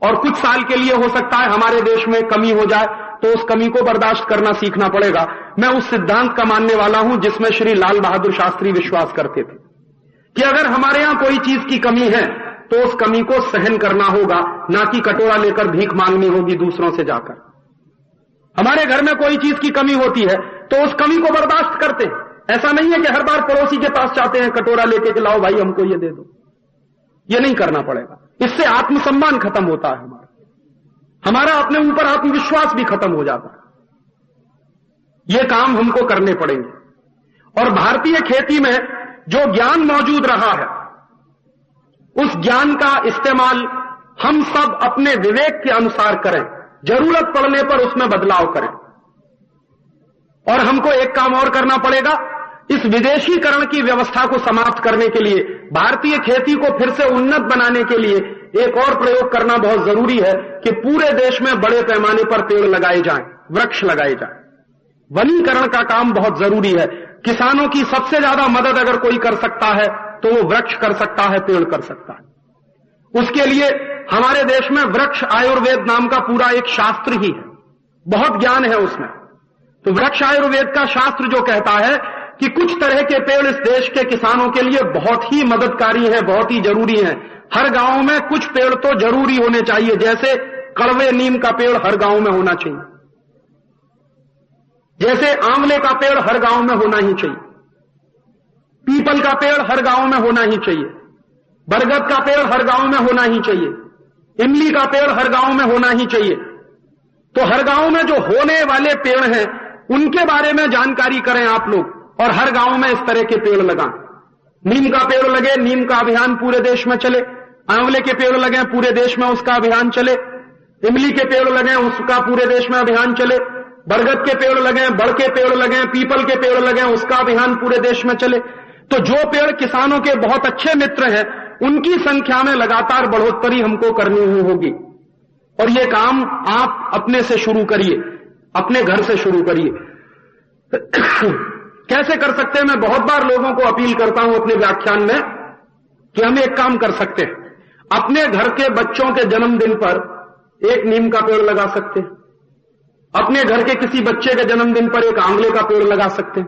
और कुछ साल के लिए हो सकता है हमारे देश में कमी हो जाए, तो उस कमी को बर्दाश्त करना सीखना पड़ेगा। मैं उस सिद्धांत का मानने वाला हूं जिसमें श्री लाल बहादुर शास्त्री विश्वास करते थे कि अगर हमारे यहां कोई चीज की कमी है तो उस कमी को सहन करना होगा, ना कि कटोरा लेकर भीख मांगनी होगी दूसरों से जाकर। हमारे घर में कोई चीज की कमी होती है तो उस कमी को बर्दाश्त करते हैं। ऐसा नहीं है कि हर बार पड़ोसी के पास जाते हैं कटोरा लेके कि लाओ भाई हमको ये दे दो। ये नहीं करना पड़ेगा। इससे आत्मसम्मान खत्म होता है, हमारा अपने ऊपर आत्मविश्वास भी खत्म हो जाता है। ये काम हमको करने पड़ेंगे। और भारतीय खेती में जो ज्ञान मौजूद रहा है, उस ज्ञान का इस्तेमाल हम सब अपने विवेक के अनुसार करें, जरूरत पड़ने पर उसमें बदलाव करें। और हमको एक काम और करना पड़ेगा, इस विदेशीकरण की व्यवस्था को समाप्त करने के लिए, भारतीय खेती को फिर से उन्नत बनाने के लिए एक और प्रयोग करना बहुत जरूरी है कि पूरे देश में बड़े पैमाने पर पेड़ लगाए जाएं, वृक्ष लगाए जाएं। वनीकरण का काम बहुत जरूरी है। किसानों की सबसे ज्यादा मदद अगर कोई कर सकता है तो वो वृक्ष कर सकता है, पेड़ कर सकता है। उसके लिए हमारे देश में वृक्ष आयुर्वेद नाम का पूरा एक शास्त्र ही है, बहुत ज्ञान है उसमें। तो वृक्ष आयुर्वेद का शास्त्र जो कहता है कि कुछ तरह के पेड़ इस देश के किसानों के लिए बहुत ही मददकारी हैं, बहुत ही जरूरी हैं। हर गांव में कुछ पेड़ तो जरूरी होने चाहिए, जैसे कड़वे नीम का पेड़ हर गांव में होना चाहिए, जैसे आंवले का पेड़ हर गांव में होना ही चाहिए, पीपल का पेड़ हर गांव में होना ही चाहिए, बरगद का पेड़ हर गांव में होना ही चाहिए, इमली का पेड़ हर गांव में होना ही चाहिए। तो हर गांव में जो होने वाले पेड़ हैं उनके बारे में जानकारी करें आप लोग, और हर गांव में इस तरह के पेड़ लगाएं। नीम का पेड़ लगे, नीम का अभियान पूरे देश में चले, आंवले के पेड़ लगे, पूरे देश में उसका अभियान चले, इमली के पेड़ लगे, उसका पूरे देश में अभियान चले, बरगद के पेड़ लगे, बड़ के पेड़ लगे, पीपल के पेड़ लगे, उसका अभियान पूरे देश में चले। तो जो पेड़ किसानों के बहुत अच्छे मित्र हैं उनकी संख्या में लगातार बढ़ोतरी हमको करनी होगी। और ये काम आप अपने से शुरू करिए, अपने घर से शुरू करिए। कैसे कर सकते हैं? मैं बहुत बार लोगों को अपील करता हूं अपने व्याख्यान में कि हम एक काम कर सकते हैं, अपने घर के बच्चों के जन्मदिन पर एक नीम का पेड़ लगा सकते हैं। अपने घर के किसी बच्चे के जन्मदिन पर एक आंवले का पेड़ लगा सकते हैं।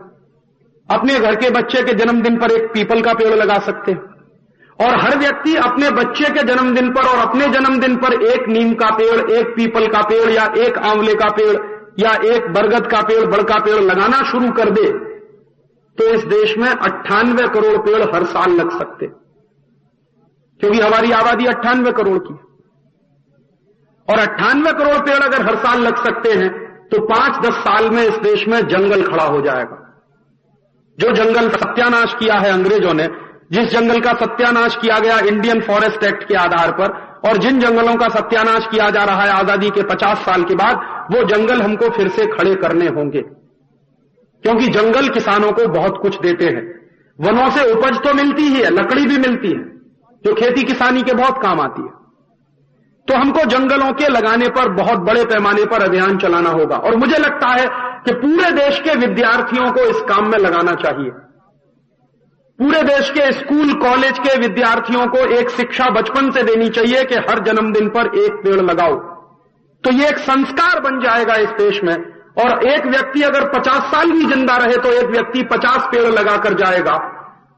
अपने घर के बच्चे के जन्मदिन पर एक पीपल का पेड़ लगा सकते हैं। और हर व्यक्ति अपने बच्चे के जन्मदिन पर और अपने जन्मदिन पर एक नीम का पेड़, एक पीपल का पेड़ या एक आंवले का पेड़ या एक बरगद का पेड़, बड़ का पेड़ लगाना शुरू कर दे तो इस देश में 98 करोड़ पेड़ हर साल लग सकते, क्योंकि हमारी आबादी 98 करोड़ की। और 98 करोड़ पेड़ अगर हर साल लग सकते हैं तो 5-10 साल में इस देश में जंगल खड़ा हो जाएगा। जो जंगल सत्यानाश किया है अंग्रेजों ने, जिस जंगल का सत्यानाश किया गया इंडियन फॉरेस्ट एक्ट के आधार पर, और जिन जंगलों का सत्यानाश किया जा रहा है आजादी के 50 साल के बाद, वो जंगल हमको फिर से खड़े करने होंगे। क्योंकि जंगल किसानों को बहुत कुछ देते हैं। वनों से उपज तो मिलती ही है, लकड़ी भी मिलती है जो खेती किसानी के बहुत काम आती है। तो हमको जंगलों के लगाने पर बहुत बड़े पैमाने पर अभियान चलाना होगा। और मुझे लगता है कि पूरे देश के विद्यार्थियों को इस काम में लगाना चाहिए। पूरे देश के स्कूल कॉलेज के विद्यार्थियों को एक शिक्षा बचपन से देनी चाहिए कि हर जन्मदिन पर एक पेड़ लगाओ। तो ये एक संस्कार बन जाएगा इस देश में। और एक व्यक्ति अगर 50 साल भी जिंदा रहे तो एक व्यक्ति 50 पेड़ लगाकर जाएगा।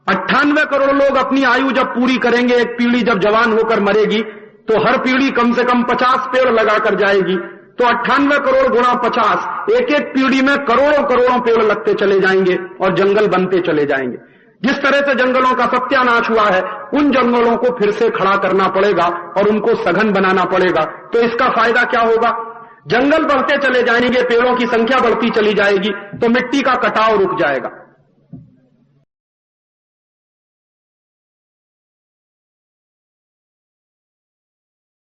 98 करोड़ लोग अपनी आयु जब पूरी करेंगे, एक पीढ़ी जब जवान होकर मरेगी तो हर पीढ़ी कम से कम 50 पेड़ लगाकर जाएगी। तो 98 करोड़ गुणा 50, एक एक पीढ़ी में करोड़ों करोड़ों पेड़ लगते चले जाएंगे और जंगल बनते चले जाएंगे। जिस तरह से जंगलों का सत्यानाश हुआ है, उन जंगलों को फिर से खड़ा करना पड़ेगा और उनको सघन बनाना पड़ेगा। तो इसका फायदा क्या होगा? जंगल बढ़ते चले जाएंगे, पेड़ों की संख्या बढ़ती चली जाएगी, तो मिट्टी का कटाव रुक जाएगा।